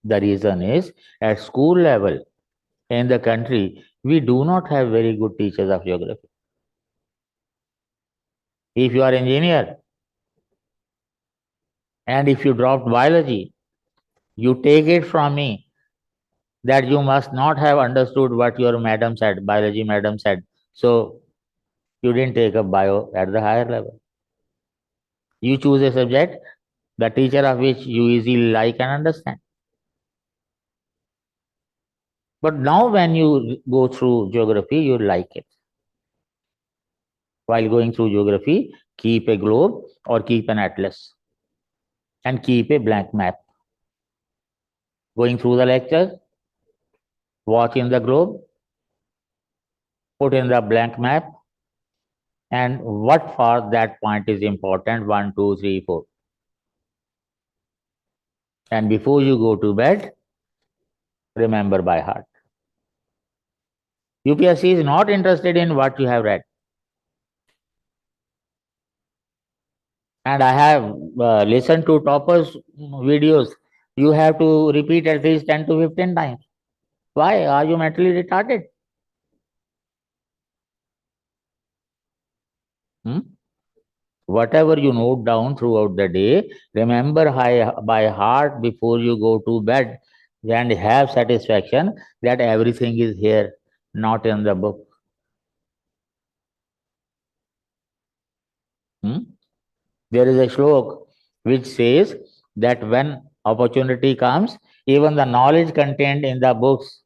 The reason is, at school level in the country, we do not have very good teachers of geography. If you are engineer and if you dropped biology, you take it from me that you must not have understood what your madam said, biology madam said. So you didn't take up bio at the higher level. You choose a subject, the teacher of which you easily like and understand. But now when you go through geography, you like it. While going through geography, keep a globe or keep an atlas and keep a blank map. Going through the lecture, watch in the globe, put in the blank map, and what for that point is important, 1, 2, 3, 4. And before you go to bed, remember by heart. UPSC is not interested in what you have read. And I have listened to toppers videos. You have to repeat at least 10 to 15 times. Why? Are you mentally retarded? Whatever you note down throughout the day, remember by heart before you go to bed and have satisfaction that everything is here, not in the book. There is a shlok which says that when opportunity comes, even the knowledge contained in the books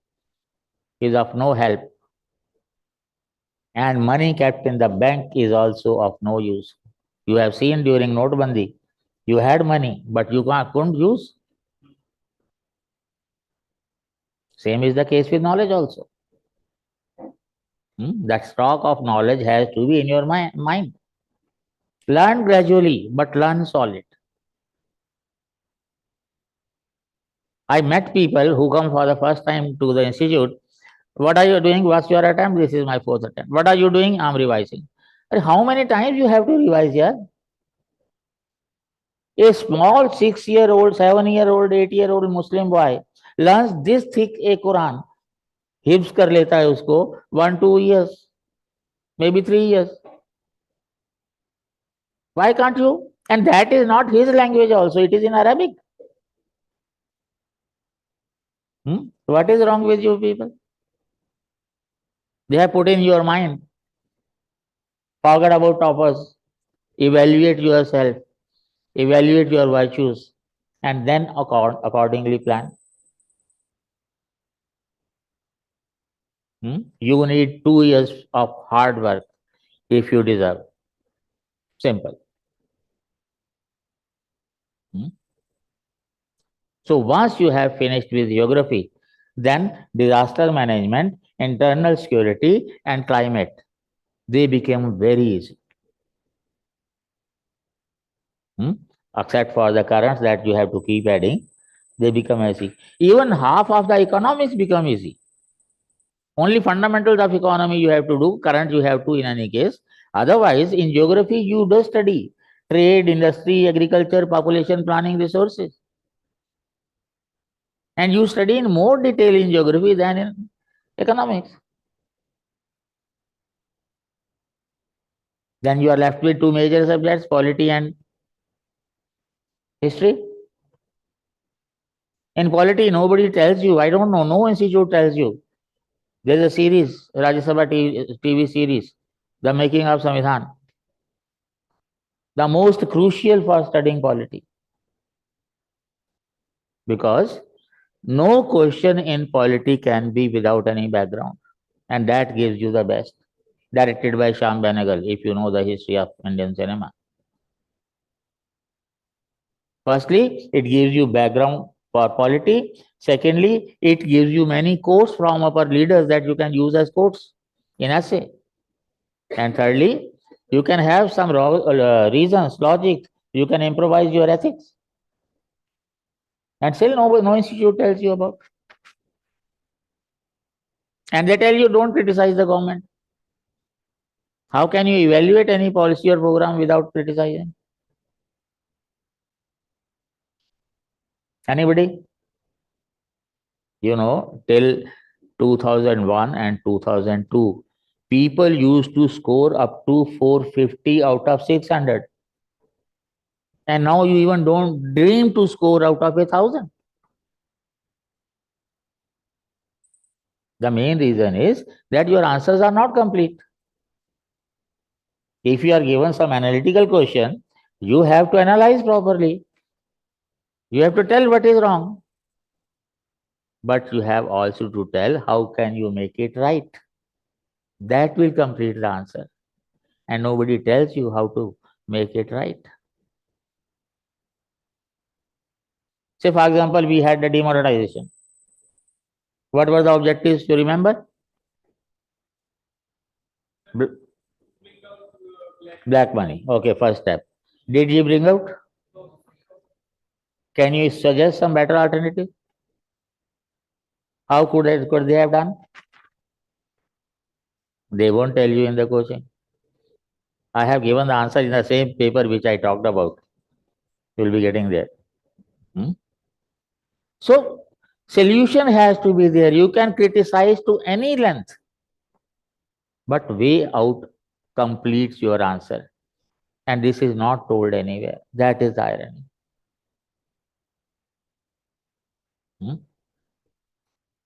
is of no help. And money kept in the bank is also of no use. You have seen during Notbandi, you had money, but you couldn't use. Same is the case with knowledge also. That stock of knowledge has to be in your mind. Learn gradually, but learn solid. I met people who come for the first time to the institute. What are you doing? What's your attempt? This is my fourth attempt. What are you doing? I'm revising. How many times you have to revise here? A small 6-year-old, 7-year-old, 8-year-old Muslim boy learns this thick a Quran. हिफ्स कर लेता है उसको 1-2 years, maybe 3 years. Why can't you? And that is not his language also, it is in Arabic. What is wrong with you people? They have put in your mind, forget about toppers, evaluate yourself, evaluate your virtues, and then accordingly plan. You need 2 years of hard work if you deserve. Simple. So once you have finished with geography, then disaster management, internal security, and climate, they became very easy. Except for the currents that you have to keep adding, they become easy. Even half of the economics become easy. Only fundamentals of economy you have to do, current you have to in any case. Otherwise, in geography, you do study trade, industry, agriculture, population planning, resources. And you study in more detail in geography than in economics. Then you are left with 2 major subjects, polity and history. In polity, nobody tells you, I don't know, no institute tells you. There is a series, Rajya Sabha TV series, The Making of Samvidhan. The most crucial for studying polity. Because no question in polity can be without any background. And that gives you the best. Directed by Shyam Benegal, if you know the history of Indian cinema. Firstly, it gives you background for polity. Secondly, it gives you many quotes from upper leaders that you can use as quotes in essay. And thirdly, you can have some reasons, logic. You can improvise your ethics. And still no institute tells you about. And they tell you don't criticize the government. How can you evaluate any policy or program without criticizing? Anybody? You know, till 2001 and 2002, people used to score up to 450 out of 600. And now you even don't dream to score out of 1,000. The main reason is that your answers are not complete. If you are given some analytical question, you have to analyze properly. You have to tell what is wrong. But you have also to tell how can you make it right. That will complete the answer. And nobody tells you how to make it right. Say, for example, we had the demonetization. What were the objectives? You remember? Black money. Okay, first step. Did you bring out? Can you suggest some better alternative? How could they have done? They won't tell you in the coaching. I have given the answer in the same paper which I talked about. You will be getting there. So, solution has to be there. You can criticize to any length, but way out completes your answer. And this is not told anywhere. That is the irony.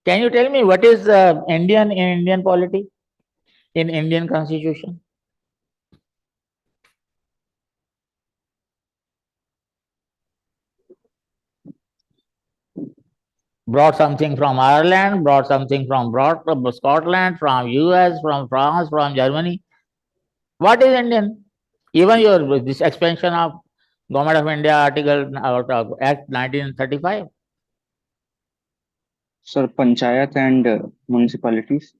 Can you tell me what is Indian in Indian polity, in Indian constitution? Brought something from Ireland, brought something from Scotland, from US, from France, from Germany. What is Indian? Even your this expansion of Government of India Article Act 1935. Sir, Panchayat and municipalities.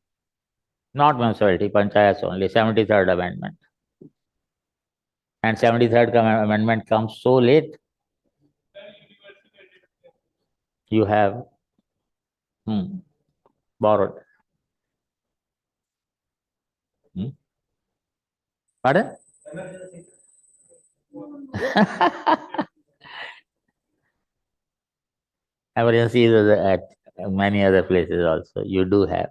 Not municipality, panchayats only, 73rd Amendment. And 73rd Amendment comes so late. You have borrowed. Pardon? Emergency is at many other places also. You do have.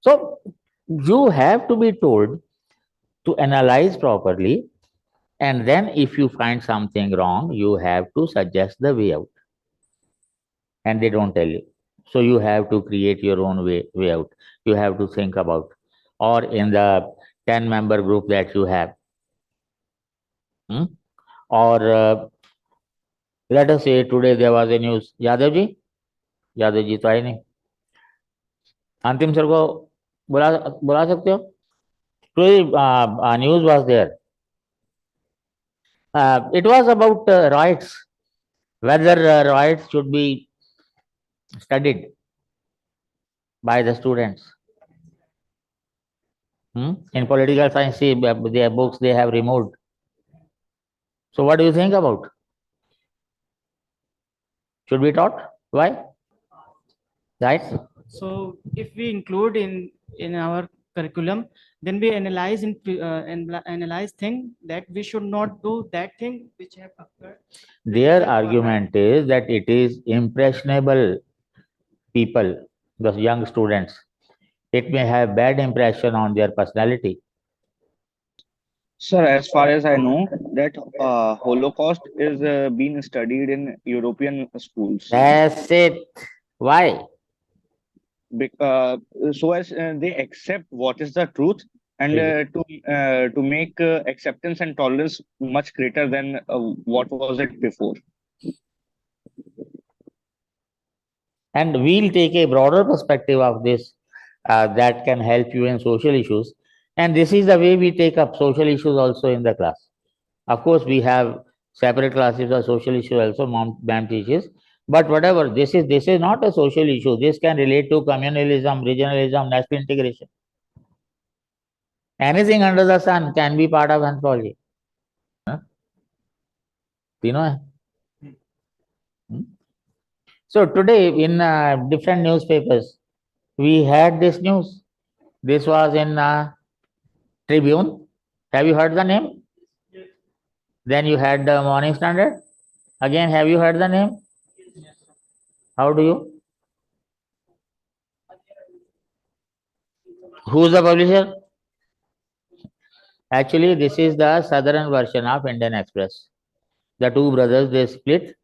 So you have to be told to analyze properly, and then if you find something wrong, you have to suggest the way out. And they don't tell you. So you have to create your own way out. You have to think about, or in the 10-member group that you have, or let us say today there was a news. Yadav ji तो आए नहीं. अंतिम sir को बुला सकते हो? Today news was there. It was about rights, whether rights should be studied by the students. In political science, see, their books they have removed. So what do you think about? Should be taught? Why? Right? So if we include in our curriculum, then we analyze analyze thing that we should not do that thing which have occurred. Their argument is that it is impressionable people, the young students. It may have bad impression on their personality. Sir, as far as I know, that Holocaust is being studied in European schools. That's it. Why? So as they accept what is the truth, and to make acceptance and tolerance much greater than what was it before. And we'll take a broader perspective of this that can help you in social issues. And this is the way we take up social issues also in the class. Of course, we have separate classes of social issues also, ma'am teaches. But whatever, this is not a social issue. This can relate to communalism, regionalism, national integration. Anything under the sun can be part of anthropology. You know? So today in different newspapers, we had this news. This was in Tribune. Have you heard the name? Yes. Then you had the Morning Standard. Again, have you heard the name? Yes. How do you? Who's the publisher? Actually, this is the southern version of Indian Express. The two brothers, they split.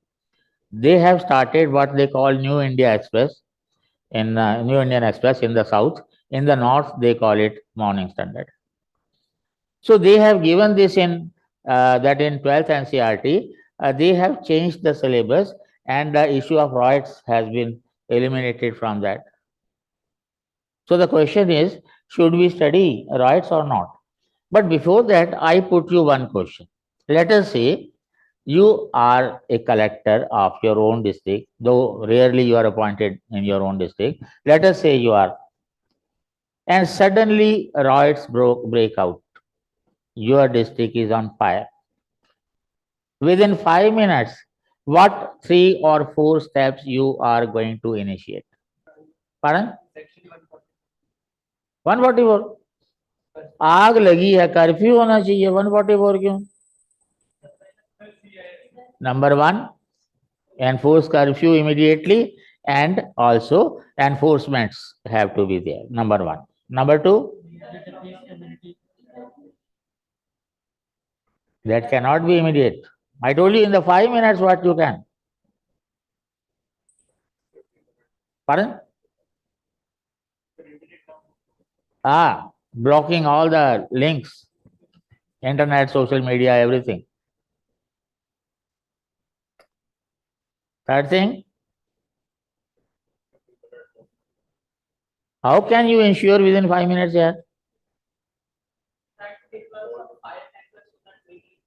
They have started what they call New India Express, in New Indian Express in the south. In the north, they call it Morning Standard. So they have given this in that in 12th NCERT, they have changed the syllabus, and the issue of rights has been eliminated from that. So the question is, should we study rights or not? But before that, I put you one question. Let us say you are a collector of your own district, though rarely you are appointed in your own district. Let us say you are, and suddenly riots break out. Your district is on fire. Within 5 minutes, what 3 or 4 steps you are going to initiate? Pardon? 144 आग लगी है, curfew होना चाहिए, 144 क्यों? Number 1, enforce curfew immediately, and also enforcements have to be there. Number 1. Number 2, that cannot be immediate. I told you in the 5 minutes what you can. Pardon? Blocking all the links, internet, social media, everything. Third thing, how can you ensure within 5 minutes here?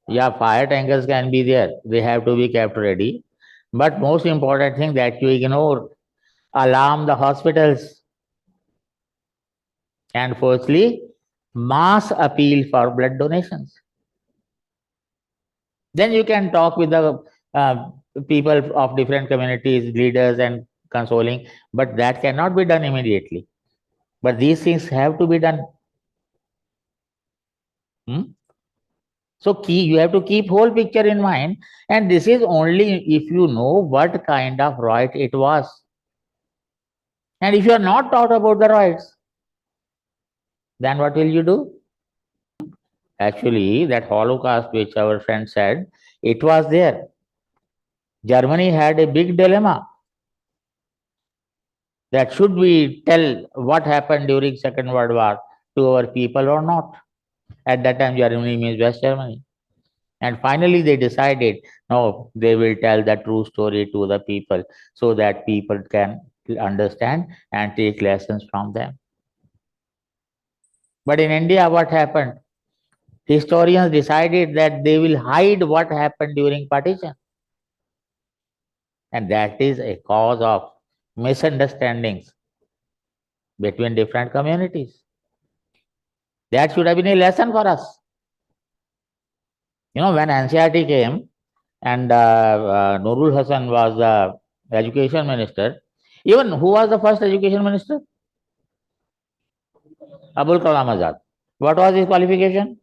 Yeah, fire tankers can be there. They have to be kept ready. But most important thing that you ignore, alarm the hospitals. And fourthly, mass appeal for blood donations. Then you can talk with the people of different communities, leaders, and consoling, but that cannot be done immediately. But these things have to be done. So you have to keep whole picture in mind, and this is only if you know what kind of right it was. And if you are not taught about the rights, then what will you do? Actually, that Holocaust which our friend said, it was there. Germany had a big dilemma. That should we tell what happened during Second World War to our people or not? At that time, Germany means West Germany. And finally, they decided, no, they will tell the true story to the people so that people can understand and take lessons from them. But in India, what happened? Historians decided that they will hide what happened during partition. And that is a cause of misunderstandings between different communities. That should have been a lesson for us. You know, when NCERT came and Nurul Hasan was the education minister, even who was the first education minister? Abul Kalam Azad. What was his qualification?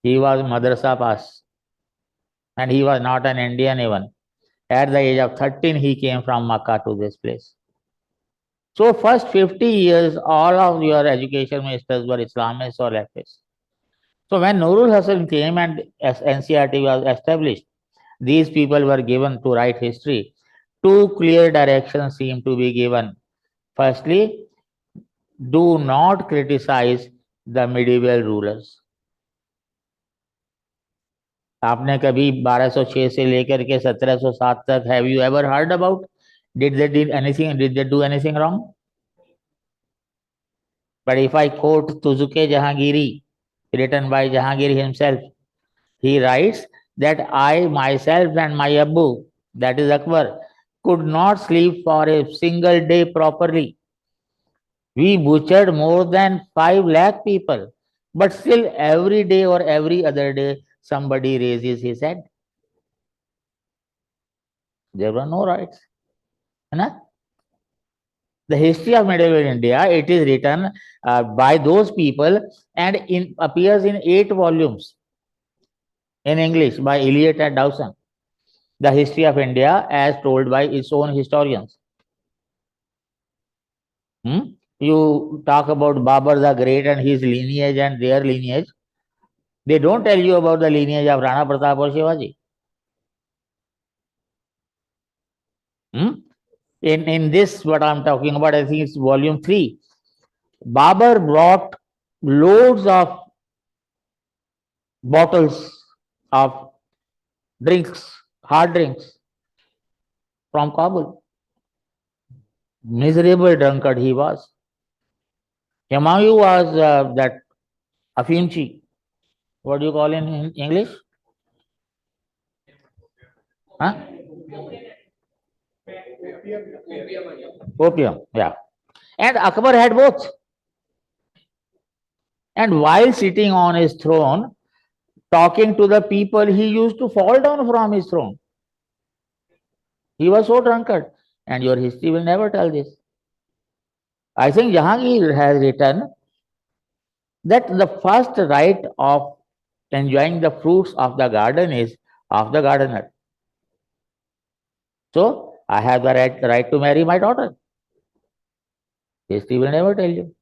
He was madrasa pass. And he was not an Indian even. At the age of 13, he came from Makkah to this place. So first 50 years, all of your education ministers were Islamists or leftists. So when Nurul Hasan came and NCERT was established, these people were given to write history. Two clear directions seem to be given. Firstly, do not criticize the medieval rulers. आपने कभी 1206 से लेकर के 1707 तक have you ever heard about? Did they do anything wrong? But if I quote Tuzuke Jahangiri, written by Jahangir himself, he writes that I myself and my Abu, that is Akbar, could not sleep for a single day properly. We butchered more than 5 lakh people, but still every day or every other day somebody raises his head. There were no rights. The history of medieval India, it is written by those people and appears in 8 volumes in English by Eliot and Dowson. The history of India as told by its own historians. You talk about Babur the Great and his lineage and their lineage. They don't tell you about the lineage of Rana Pratap or Shivaji. In this, what I'm talking about, I think it's volume 3. Babur brought loads of bottles of drinks, hard drinks from Kabul. Miserable drunkard he was. Humayun was that Afimchi. What do you call in English? Opium, yeah. And Akbar had both. And while sitting on his throne, talking to the people, he used to fall down from his throne. He was so drunkard. And your history will never tell this. I think Jahangir has written that the first right of enjoying the fruits of the garden is of the gardener. So I have the right to marry my daughter. History will never tell you.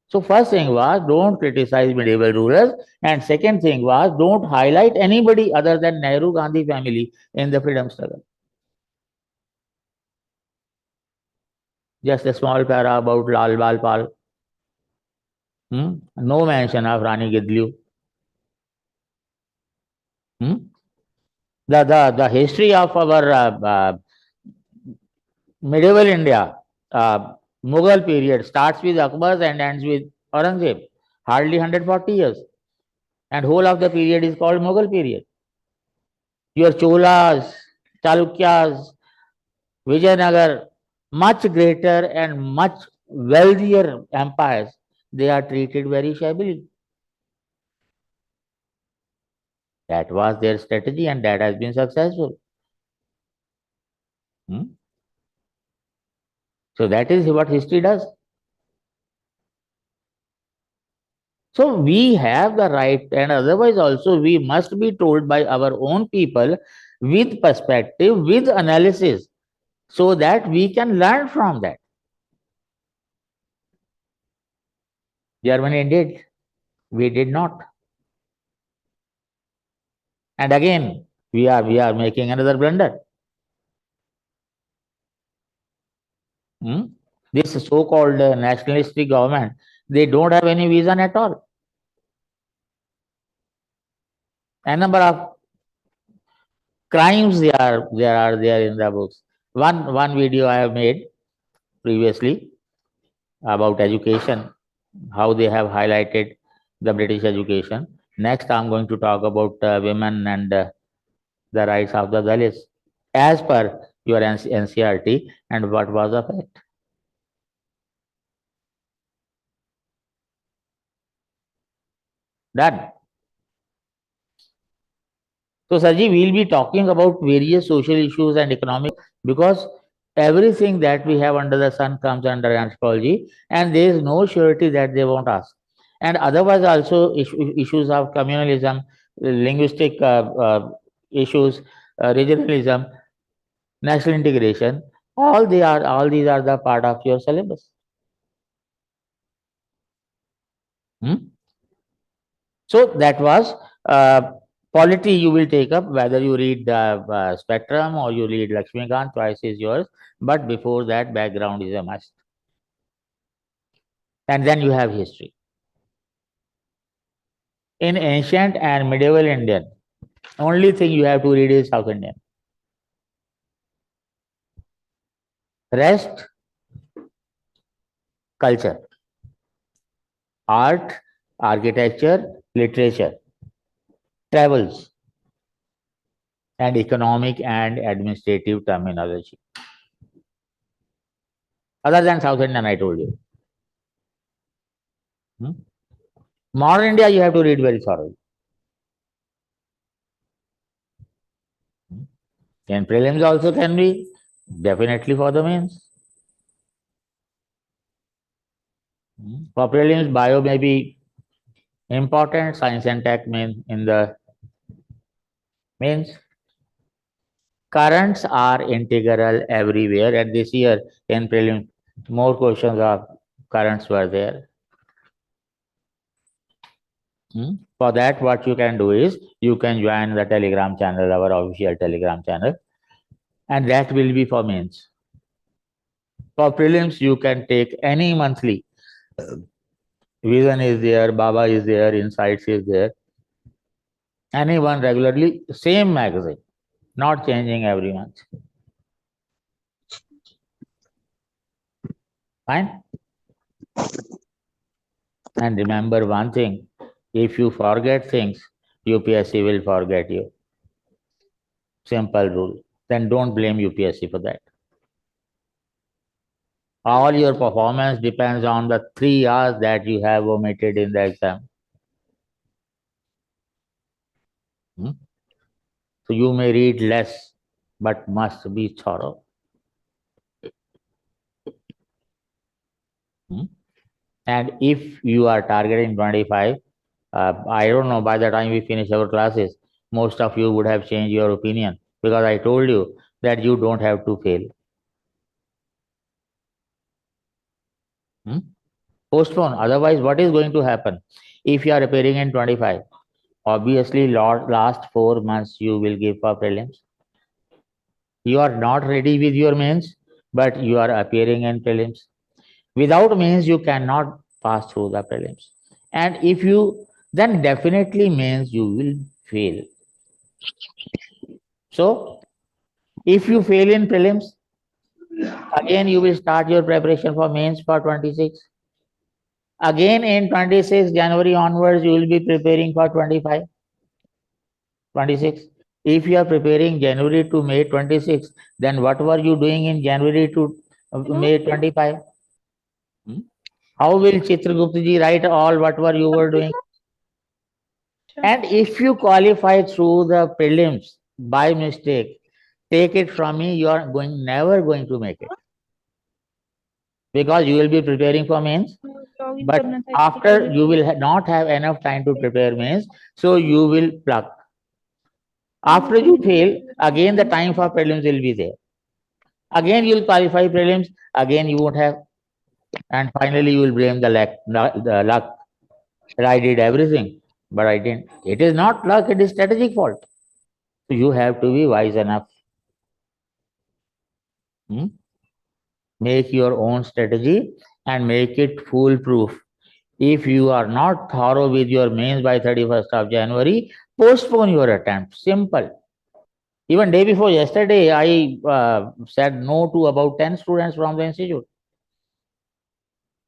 So first thing was don't criticize medieval rulers, and second thing was don't highlight anybody other than Nehru Gandhi family in the freedom struggle. Just a small para about Lal Bal Pal. No mention of Rani Gidlu. The history of our medieval India, Mughal period starts with Akbar and ends with Aurangzeb. Hardly 140 years. And whole of the period is called Mughal period. Your Cholas, Chalukyas, Vijayanagar, much greater and much wealthier empires, they are treated very shabbily. That was their strategy and that has been successful. So that is what history does. So we have the right, and otherwise also we must be told by our own people with perspective, with analysis, so that we can learn from that. Germany did, we did not. And again, we are making another blunder. This so-called nationalistic government, they don't have any vision at all. A number of crimes they are there in the books. One video I have made previously about education, how they have highlighted the British education. Next, I'm going to talk about women and the rights of the Dalits as per your NCRT and what was the fact. Done. So, Sarji, we'll be talking about various social issues and economic, because everything that we have under the sun comes under anthropology, and there is no surety that they won't ask. And otherwise, also issues of communalism, linguistic issues, regionalism, national integration, all these are the part of your syllabus. So that was polity you will take up, whether you read Spectrum or you read Lakshmikant, choice is yours. But before that, background is a must. And then you have history. In ancient and medieval Indian, only thing you have to read is South Indian. Rest, culture, art, architecture, literature, travels, and economic and administrative terminology. Other than South Indian, I told you. Modern India, you have to read very thoroughly. And prelims also can be, definitely for the mains. For prelims, bio may be important, science and tech main in the mains. Currents are integral everywhere, and this year in prelims, more questions of currents were there. For that, what you can do is you can join the Telegram channel, our official Telegram channel, and that will be for mains. For prelims, you can take any monthly. Vision is there, Baba is there, Insights is there. Anyone regularly, same magazine, not changing every month. Fine? And remember one thing, if you forget things, UPSC will forget you. Simple rule. Then don't blame UPSC for that. All your performance depends on the 3 hours that you have omitted in the exam. So you may read less, but must be thorough. Hmm? And if you are targeting 25, I don't know, by the time we finish our classes, most of you would have changed your opinion, because I told you that you don't have to fail. Hmm? Postpone. Otherwise, what is going to happen? If you are appearing in 25, obviously last 4 months you will give for prelims. You are not ready with your mains, but you are appearing in prelims. Without mains, you cannot pass through the prelims. And if you, then definitely mains you will fail. So, if you fail in prelims, again you will start your preparation for mains for 26. Again in 26 January onwards, you will be preparing for 25, 26. If you are preparing January to May 26, then what were you doing in January to May 25? How will Chitragupta ji write all whatever you were doing? And if you qualify through the prelims by mistake, take it from me, you are never going to make it. Because you will be preparing for mains, but after you will not have enough time to prepare mains, so you will pluck. After you fail, again the time for prelims will be there. Again you will qualify prelims, again you won't have, and finally you will blame the luck. That I did everything, but I didn't. It is not luck, it is strategic fault. So you have to be wise enough. Make your own strategy and make it foolproof. If you are not thorough with your mains by 31st of January, postpone your attempt. Simple. Even day before yesterday, I said no to about 10 students from the institute.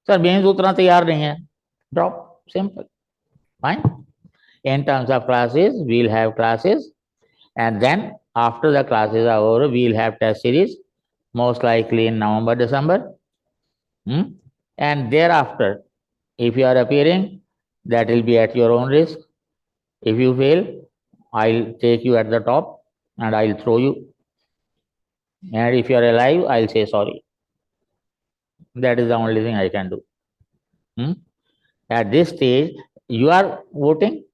Sir, mains उतना तैयार नहीं है. Drop. Simple. Fine. In terms of classes, we'll have classes, and then after the classes are over, we'll have test series, most likely in November, December. And thereafter, if you are appearing, that will be at your own risk. If you fail, I'll take you at the top and I'll throw you. And if you are alive, I'll say sorry. That is the only thing I can do. At this stage, you are voting.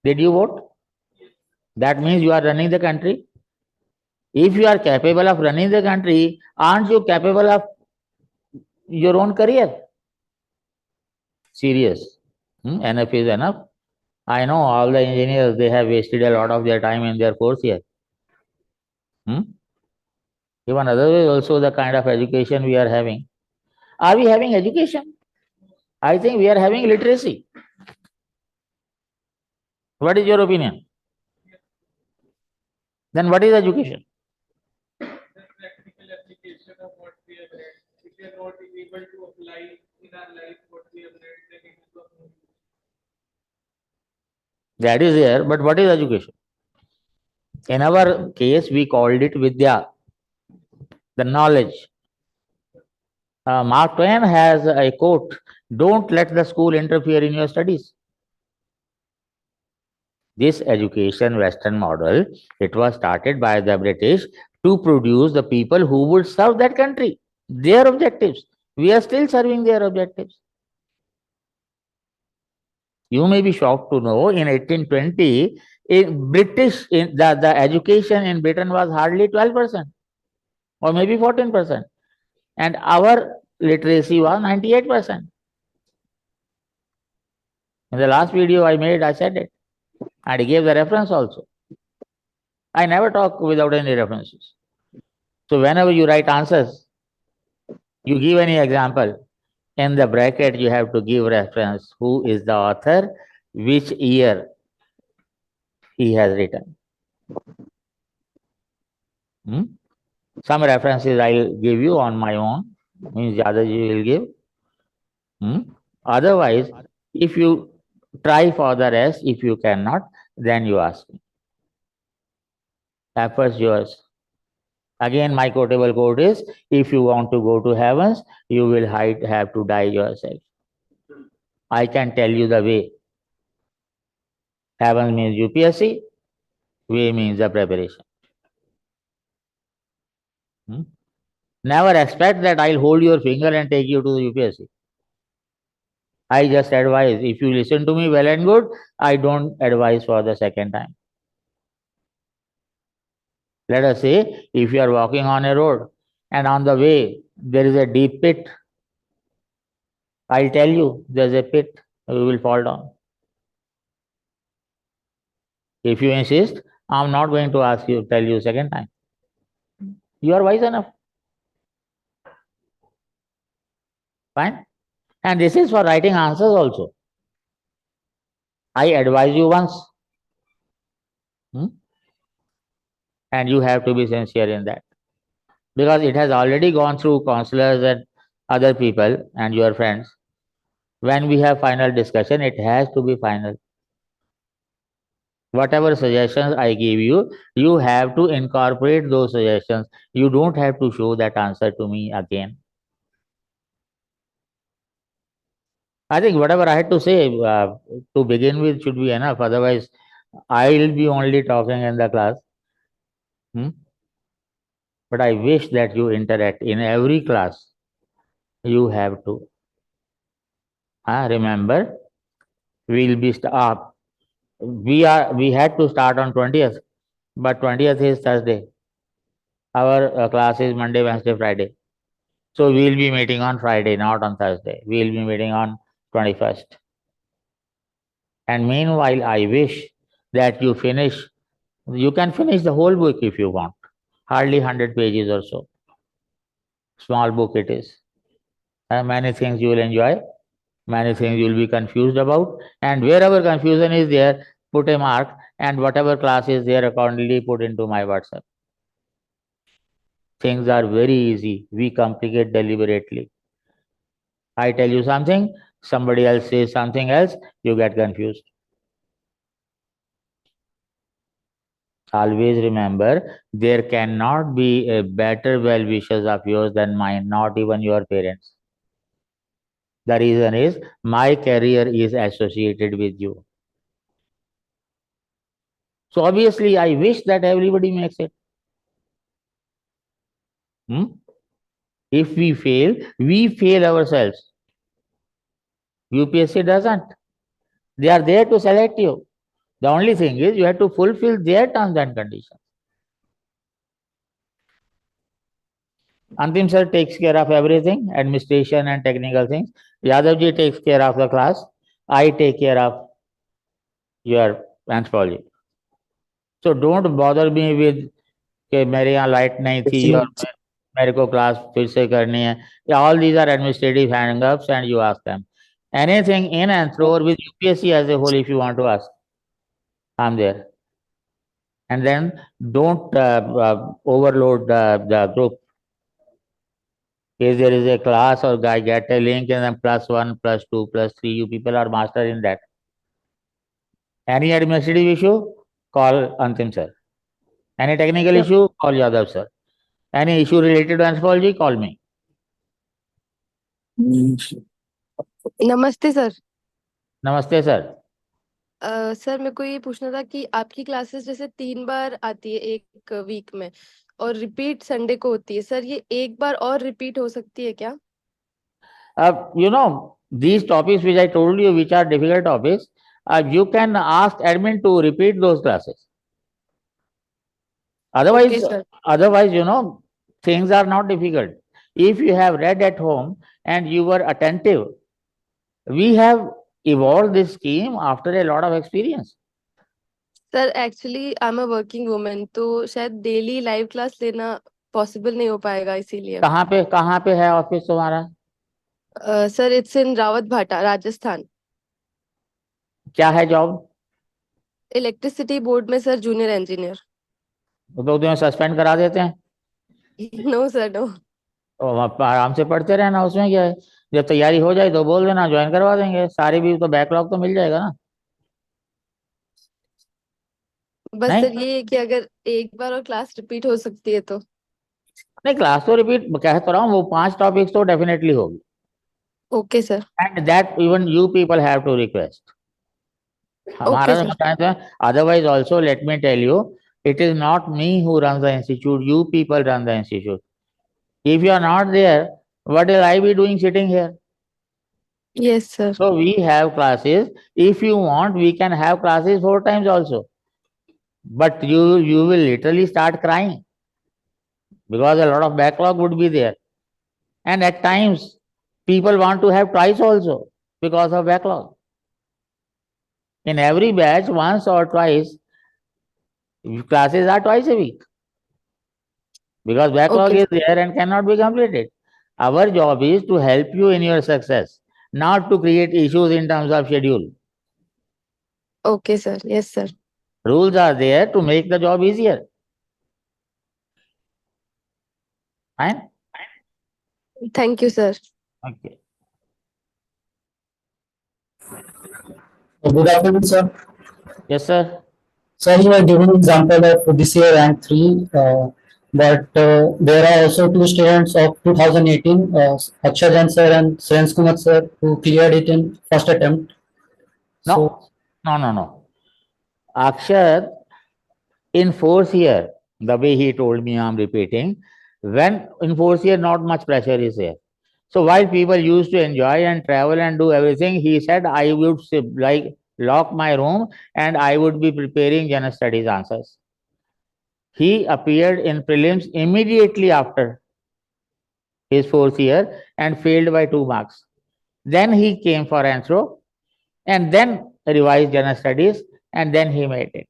Did you vote? That means you are running the country. If you are capable of running the country, aren't you capable of your own career? Serious. Enough is enough. I know all the engineers, they have wasted a lot of their time in their course here. Even otherwise also the kind of education we are having. Are we having education? I think we are having literacy. What is your opinion? Then what is education? The practical application of what we have read. If we are not able to apply in our life what we have read, then it is of no use. That is there, but what is education? In our case, we called it Vidya, the knowledge. Mark Twain has a quote, don't let the school interfere in your studies. This education Western model, it was started by the British to produce the people who would serve that country, their objectives. We are still serving their objectives. You may be shocked to know in 1820, the education in Britain was hardly 12% or maybe 14%. And our literacy was 98%. In the last video I made, I said it. And I gave the reference also. I never talk without any references. So whenever you write answers, you give any example, in the bracket you have to give reference, who is the author, which year he has written. Some references I'll give you on my own, means Jadaji will give. Otherwise, if you try for the rest, if you cannot, then you ask me. Efforts yours. Again, my quotable quote is, if you want to go to heavens, you will have to die yourself. I can tell you the way. Heaven means UPSC, way means the preparation. Never expect that I'll hold your finger and take you to the UPSC. I just advise. If you listen to me well and good, I don't advise for the second time. Let us say if you are walking on a road and on the way there is a deep pit, I'll tell you there's a pit, you will fall down. If you insist, I'm not going to ask you, tell you second time. You are wise enough. Fine. And this is for writing answers also. I advise you once. And you have to be sincere in that. Because it has already gone through counselors and other people and your friends. When we have final discussion, it has to be final. Whatever suggestions I give you, you have to incorporate those suggestions. You don't have to show that answer to me again. I think whatever I had to say to begin with should be enough. Otherwise, I will be only talking in the class. But I wish that you interact in every class. You have to. Remember, we'll be we had to start on 20th, but 20th is Thursday. Our class is Monday, Wednesday, Friday. So we'll be meeting on Friday, not on Thursday. We'll be meeting on 21st. And meanwhile, I wish that you can finish the whole book if you want. Hardly 100 pages or so. Small book it is. Many things you will enjoy. Many things you will be confused about. And wherever confusion is there, put a mark. And whatever class is there, accordingly put into my WhatsApp. Things are very easy. We complicate deliberately. I tell you something, somebody else says something else, you get confused. Always remember, there cannot be a better well-wishers of yours than mine, not even your parents. The reason is, my career is associated with you. So obviously, I wish that everybody makes it. If we fail ourselves. UPSC doesn't. They are there to select you. The only thing is you have to fulfill their terms and conditions. Antim sir takes care of everything, administration and technical things. Yadavji takes care of the class. I take care of your anthropology. So don't bother me with कि मेरे यहाँ light नहीं थी और मेरे को class फिर से करनी है. All these are administrative hang-ups and you ask them. Anything in Anthro or with UPSC as a whole, if you want to ask, I'm there. And then don't overload the group. If there is a class or guy get a link and then +1, +2, +3, you people are master in that. Any administrative issue, call Antim sir. Any technical issue, call Yadav sir. Any issue related to anthropology, call me. नमस्ते sir. नमस्ते sir. Sir मेरे को ये पूछना था कि आपकी classes जैसे 3 बार आती है एक वीक में और रिपीट संडे को होती है, सर ये एक बार और रिपीट हो सकती है क्या? You know, these topics which I told you, which are difficult topics, you can ask admin to repeat those classes. Otherwise, you know, things are not difficult. If you have read at home and you were attentive, we have evolved this scheme after a lot of experience. Sir actually I am a working woman, तो शायद daily live class लेना possible नहीं हो पाएगा, इसीलिए. कहाँ पे है ऑफिस तुम्हारा? सर इट्स इन रावत भाटा, राजस्थान. क्या है जॉब? इलेक्ट्रिसिटी बोर्ड में सर, जूनियर इंजीनियर. तो तुम्हें सस्पेंड करा देते हैं? No sir, no. आराम से पढ़ते रहना, उसमें क्या है. जब तैयारी हो जाए तो बोल देना, ज्वाइन करवा देंगे. सारी भी तो बैकलॉग तो मिल जाएगा ना. बस सर ये है कि अगर एक बार और क्लास रिपीट हो सकती है तो. नहीं, क्लास तो रिपीट कह तो रहा हूँ, वो 5 टॉपिक्स तो डेफिनेटली होगी. Okay sir. And that even you people have to request. हमारा तो है. Otherwise also let me tell you, it is not me who runs the institute, you people run the institute. If you are not there, what will I be doing sitting here? Yes, sir. So we have classes. If you want, we can have classes 4 times also. But you will literally start crying because a lot of backlog would be there. And at times, people want to have twice also because of backlog. In every batch, once or twice, classes are twice a week because backlog Okay. is there and cannot be completed. Our job is to help you in your success, not to create issues in terms of schedule. Okay, sir. Yes, sir. Rules are there to make the job easier. Fine? Thank you, sir. Okay. Good afternoon, sir. Yes, sir. Sir, you are giving example of this year rank 3, but there are also two students of 2018, Akshay sir and Srens Kumar sir, who cleared it in first attempt. So, No. Akshat, in fourth year, the way he told me, I'm repeating, when in fourth year, not much pressure is there. So while people used to enjoy and travel and do everything, he said, I would like lock my room and I would be preparing general studies answers. He appeared in prelims immediately after his fourth year and failed by 2 marks. Then he came for ANTHRO and then revised general studies and then he made it.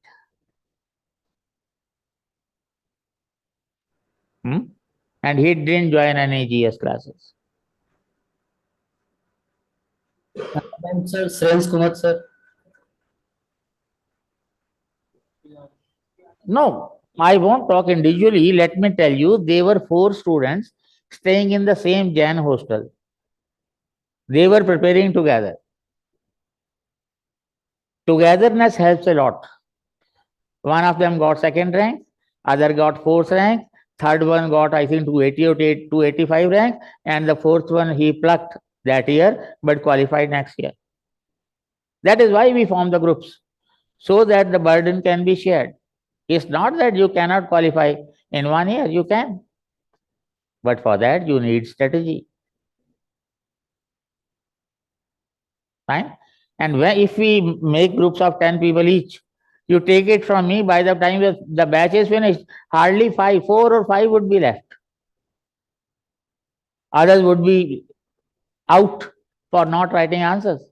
And he didn't join any GS classes. and sir, Srens Kumar sir. No, I won't talk individually. Let me tell you, they were 4 students staying in the same Jain hostel. They were preparing together. Togetherness helps a lot. One of them got second rank, other got fourth rank, third one got, I think, 280 or 285 rank, and the fourth one he plucked that year but qualified next year. That is why we form the groups, so that the burden can be shared. It's not that you cannot qualify in 1 year, you can. But for that, you need strategy. Fine? And if we make groups of 10 people each, you take it from me, by the time the batch is finished, hardly 4 or 5 would be left. Others would be out for not writing answers.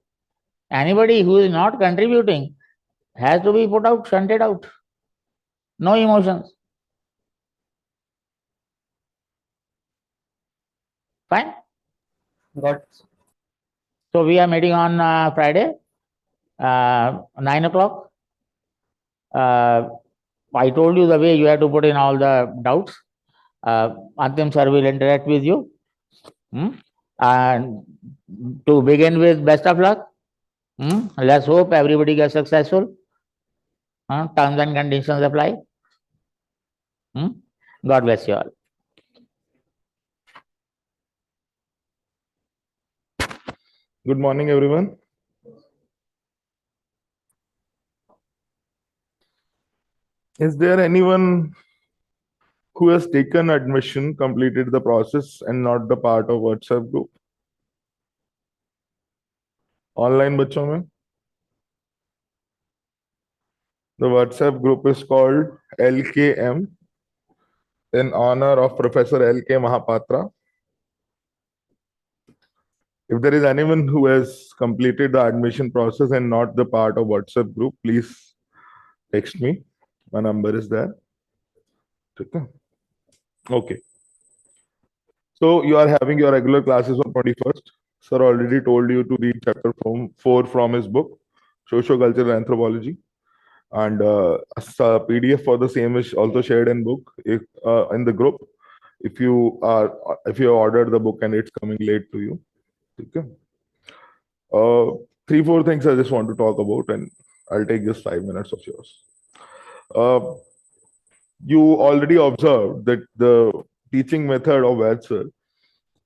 Anybody who is not contributing has to be put out, shunted out. No emotions. Fine? Got it. So we are meeting on Friday, 9 o'clock. I told you the way you have to put in all the doubts. Antim sir will interact with you. And to begin with, best of luck. Let's hope everybody gets successful. Terms and conditions apply. God bless you all. Good morning, everyone. Is there anyone who has taken admission, completed the process, and not the part of WhatsApp group? Online बच्चों में? The WhatsApp group is called LKM in honor of Professor LK Mahapatra. If there is anyone who has completed the admission process and not the part of WhatsApp group, please text me. My number is there. Okay. So you are having your regular classes on 21st. Sir already told you to read chapter 4 from his book, Socio-Cultural Anthropology. And a PDF for the same is also shared in book in the group. If you ordered the book and it's coming late to you. Okay. 3-4 things I just want to talk about, and I'll take just 5 minutes of yours. You already observed that the teaching method of Vaids sir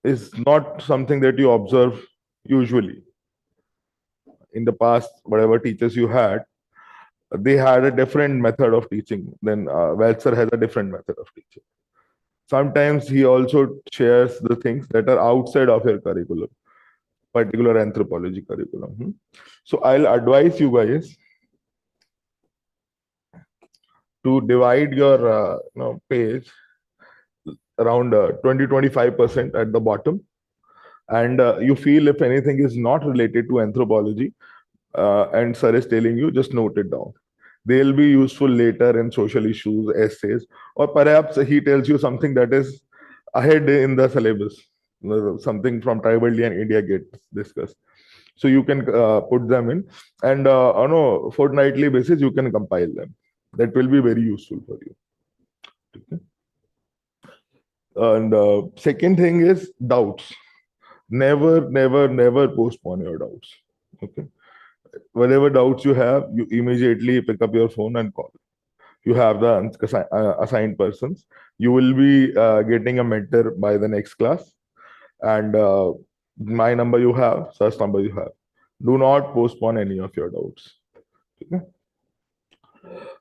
is not something that you observe usually. In the past, whatever teachers you had, they had a different method of teaching. Then Vaids sir has a different method of teaching. Sometimes he also shares the things that are outside of your curriculum, particular anthropology curriculum. So I'll advise you guys to divide your page around 20-25% at the bottom, and you feel if anything is not related to anthropology and sir is telling you, just note it down. They'll be useful later in social issues, essays, or perhaps he tells you something that is ahead in the syllabus, something from tribal and India gets discussed. So you can put them in, and on a fortnightly basis you can compile them. That will be very useful for you. Okay. And second thing is doubts. Never postpone your doubts. Okay. Whatever doubts you have, you immediately pick up your phone and call. You have the assigned persons. You will be getting a mentor by the next class, and my number you have, sir's number you have. Do not postpone any of your doubts. Okay.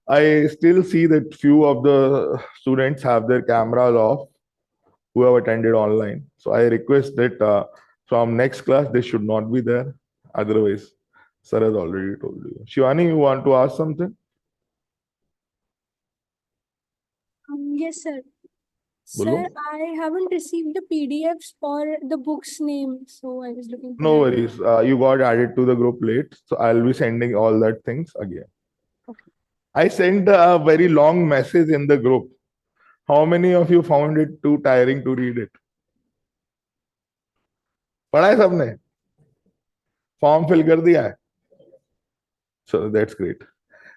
I still see that few of the students have their cameras off who have attended online. So I request that from next class, they should not be there. Otherwise, sir has already told you. Shivani, you want to ask something? Yes, sir. Bolo? Sir, I haven't received the PDFs or the book's name, so I was looking for No that. worries. You got added to the group late. So I'll be sending all that things again. Okay. I sent a very long message in the group. How many of you found it too tiring to read it? पढ़ा है सबने? Form fill कर दिया है? So that's great.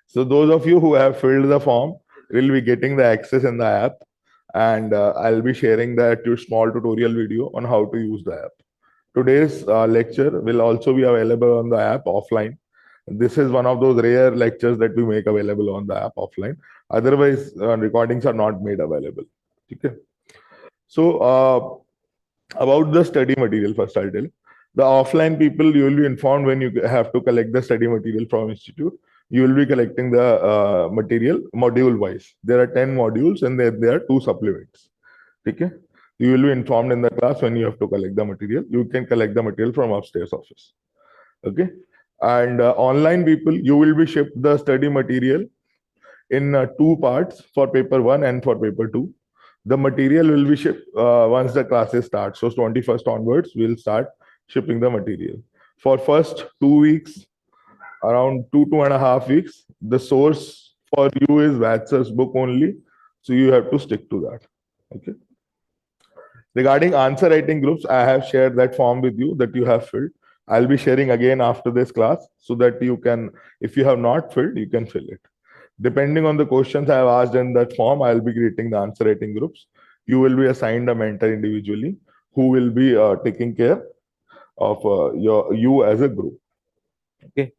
So those of you who have filled the form will be getting the access in the app, and I'll be sharing that small tutorial video on how to use the app. Today's lecture will also be available on the app offline. This is one of those rare lectures that we make available on the app offline. Otherwise, recordings are not made available. Okay. So about the study material, first I'll tell. The offline people, you will be informed when you have to collect the study material from institute. You will be collecting the material module wise. There are 10 modules and there are 2 supplements. Okay. You will be informed in the class when you have to collect the material. You can collect the material from upstairs office. Okay. And online people, you will be shipped the study material in 2 parts, for paper 1 and for paper 2. The material will be shipped once the classes start. So 21st onwards, we'll start shipping the material. For first 2 weeks, around 2.5 weeks, the source for you is Vaids' book only. So you have to stick to that. Okay. Regarding answer writing groups, I have shared that form with you that you have filled. I'll be sharing again after this class so that you can, if you have not filled, you can fill it. Depending on the questions I have asked in that form, I'll be creating the answer writing groups. You will be assigned a mentor individually who will be taking care of you as a group. Okay.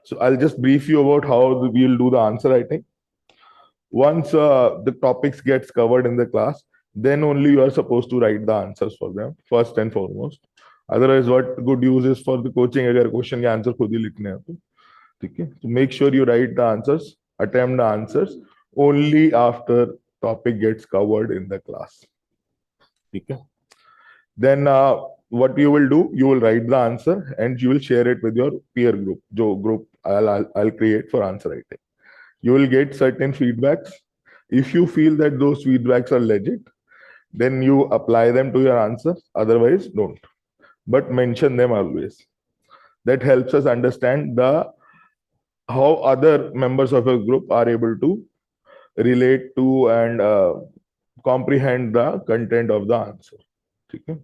So I'll just brief you about how we'll do the answer writing. Once the topics gets covered in the class, then only you are supposed to write the answers for them, first and foremost. Otherwise, what good use is for the coaching agar question के answer खुद ही लिखने हैं तो, ठीक है? So make sure you write the answers, attempt the answers only after topic gets covered in the class. Okay. Then what you will do, you will write the answer and you will share it with your peer group, jo group I'll create for answer writing. You will get certain feedbacks. If you feel that those feedbacks are legit, then you apply them to your answer. Otherwise, don't. But mention them always. That helps us understand how other members of a group are able to relate to and comprehend the content of the answer. Okay.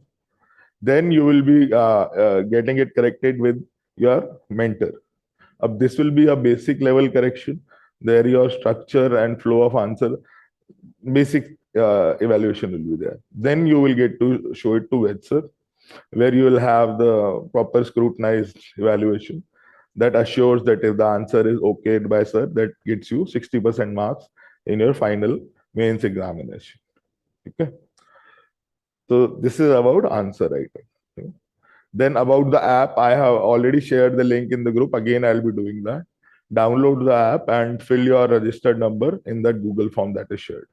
Then you will be getting it corrected with your mentor. This will be a basic level correction. There your structure and flow of answer, basic evaluation will be there. Then you will get to show it to Vaids sir, where you will have the proper scrutinized evaluation that assures that if the answer is okayed by sir, that gets you 60% marks in your final mains examination. Okay. So this is about answer writing. Okay. Then about the app, I have already shared the link in the group. Again, I'll be doing that. Download the app and fill your registered number in that Google form that is shared.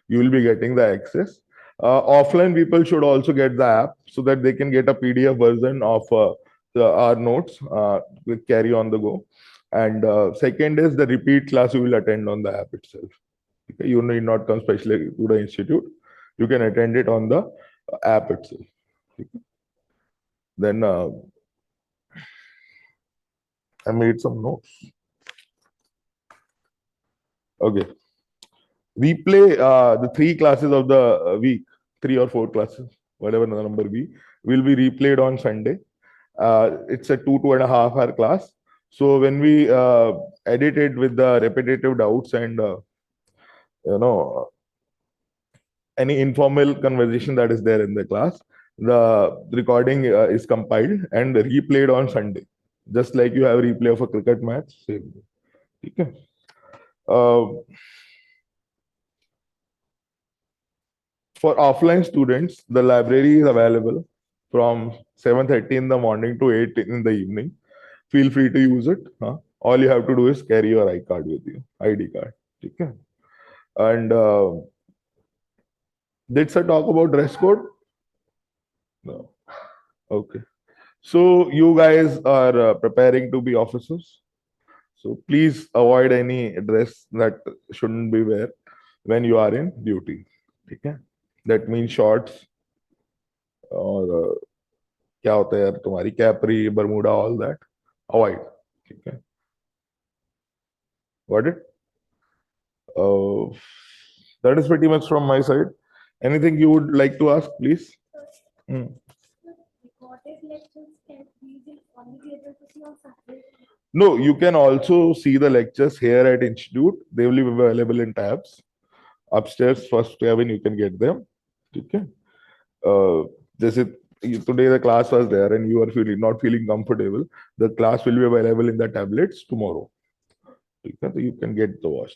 You will be getting the access. Offline people should also get the app so that they can get a PDF version of our notes with carry on the go. And second is the repeat class you will attend on the app itself. Okay? You need not come specially to the institute. You can attend it on the app itself. Okay? Then I made some notes. Okay. Replay the 3 classes of the week, 3 or 4 classes, whatever the number be, will be replayed on Sunday. It's a 2.5 hour class. So when we edit it with the repetitive doubts and any informal conversation that is there in the class, the recording is compiled and replayed on Sunday, just like you have replay of a cricket match. Same. Okay. For offline students, the library is available from 7:30 in the morning to 8 in the evening. Feel free to use it. All you have to do is carry your ID card with you, ID card. Okay. And did sir talk about dress code? No. Okay. So you guys are preparing to be officers. So please avoid any dress that shouldn't be wear when you are in duty. Okay. That means shorts और क्या होता है यार तुम्हारी capri Bermuda all that avoid. Okay. Got it? That is pretty much from my side. Anything you would like to ask, please? No, you can also see the lectures here at Institute. They will be available in tabs. Upstairs, first cabin, you can get them. Okay. Today the class was there and you are not feeling comfortable. The class will be available in the tablets tomorrow. Okay. So you can get the watch.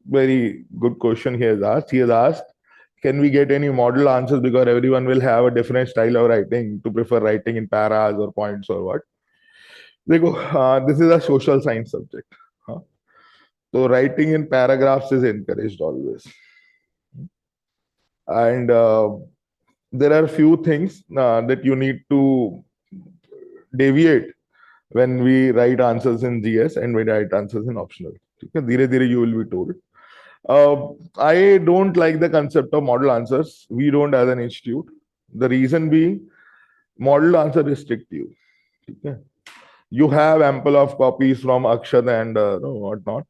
Very good question he has asked. He has asked, can we get any model answers because everyone will have a different style of writing to prefer writing in paras or points or what? This is a social science subject. So writing in paragraphs is encouraged always. And there are few things that you need to deviate when we write answers in GS and we write answers in optional. Okay? You will be told. I don't like the concept of model answers. We don't as an institute. The reason being, model answer restrict you. Okay? You have ample of copies from Akshad and whatnot.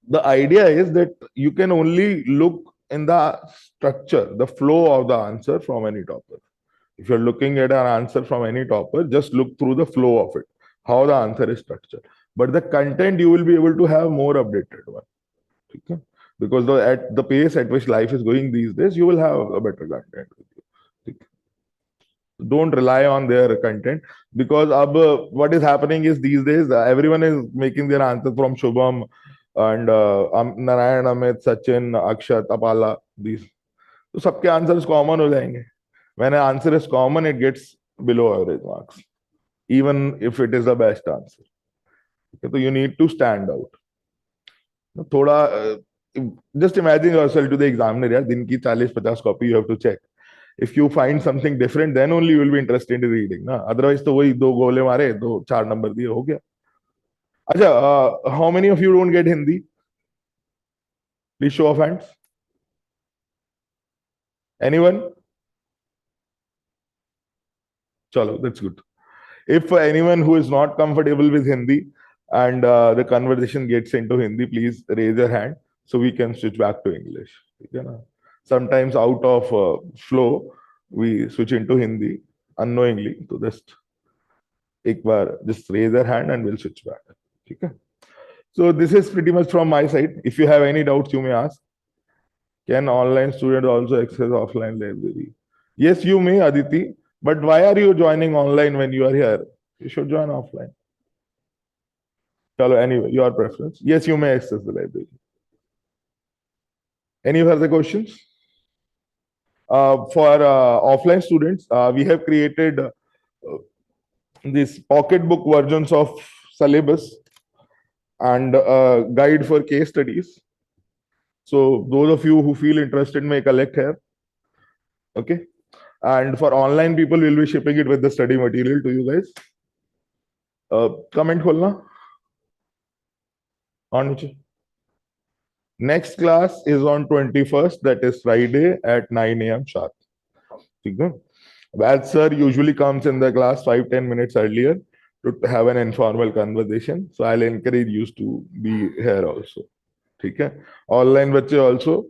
The idea is that you can only look in the structure, the flow of the answer from any topic. If you're looking at an answer from any topic, just look through the flow of it, how the answer is structured. But the content you will be able to have more updated one. Okay? Because at the pace at which life is going these days, you will have a better content with you. Okay? Don't rely on their content because what is happening is these days everyone is making their answer from Shubham and Narayan, Amit, Sachin, Akshat, Apala, these. So सबके answers common हो जाएंगे. When an answer is common, it gets below average marks, even if it is the best answer. Okay, so you need to stand out. Just imagine yourself to the examiner. यार दिन की 40-50 copy you have to check. If you find something different, then only you will be interested in reading. ना? Otherwise, तो वही 2 गोले मारे 4 number दिए हो गया. अच्छा, how many of you don't get Hindi? Please show of hands. Anyone? Chalo, that's good. If anyone who is not comfortable with Hindi and the conversation gets into Hindi, please raise your hand so we can switch back to English. Okay, na? Sometimes out of flow, we switch into Hindi unknowingly. So just raise your hand and we'll switch back. Okay? So this is pretty much from my side. If you have any doubts, you may ask. Can online students also access offline library? Yes, you may, Aditi. But why are you joining online when you are here? You should join offline. Anyway, your preference. Yes, you may access the library. Any further questions? For offline students, we have created these pocketbook versions of syllabus and guide for case studies. So those of you who feel interested may collect here. Okay. And for online people, we'll be shipping it with the study material to you guys. Comment kholna. On niche. Next class is on 21st, that is Friday at 9 a.m. sharp. Vaids sir usually comes in the class 5-10 minutes earlier to have an informal conversation. So I'll encourage you to be here also. Okay. Online bache also.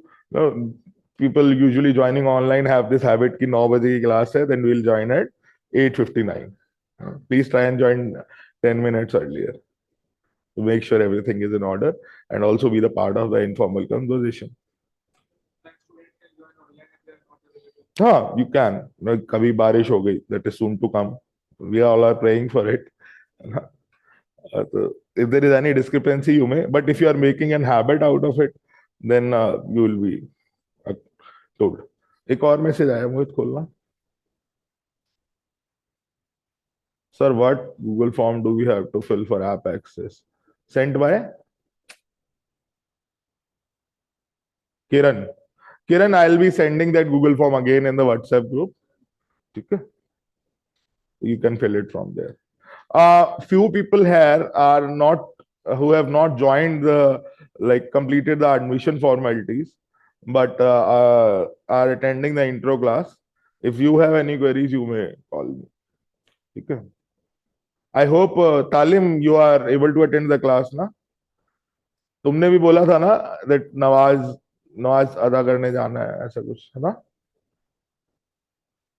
People usually joining online have this habit ki 9 baje ki class hai, then we'll join at 8:59. Please try and join 10 minutes earlier to make sure everything is in order and also be the part of the informal conversation. हाँ, you can. कभी बारिश हो गई, that is soon to come. We all are praying for it. If there is any discrepancy, you may. But if you are making an habit out of it, then you will be told. एक और message आया, मोहित खोलना. Sir, what Google form do we have to fill for app access? Sent by Kiran. Kiran, I'll be sending that Google form again in the WhatsApp group. Okay? You can fill it from there. Few people here are not who have not joined the completed the admission formalities, but are attending the intro class. If you have any queries, you may call me. Okay? I hope Talim, you are able to attend the class, na? तुमने भी बोला था ना that Nawaz अदा करने जाना है, ऐसा कुछ है ना?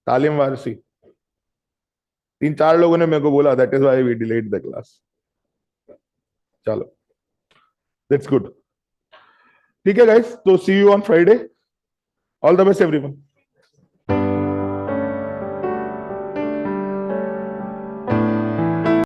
तालिम वारसी 3-4 लोगों ने मेरे को बोला, that is why we delayed the class. चलो, that's good. ठीक है guys, तो see you on Friday. All the best everyone.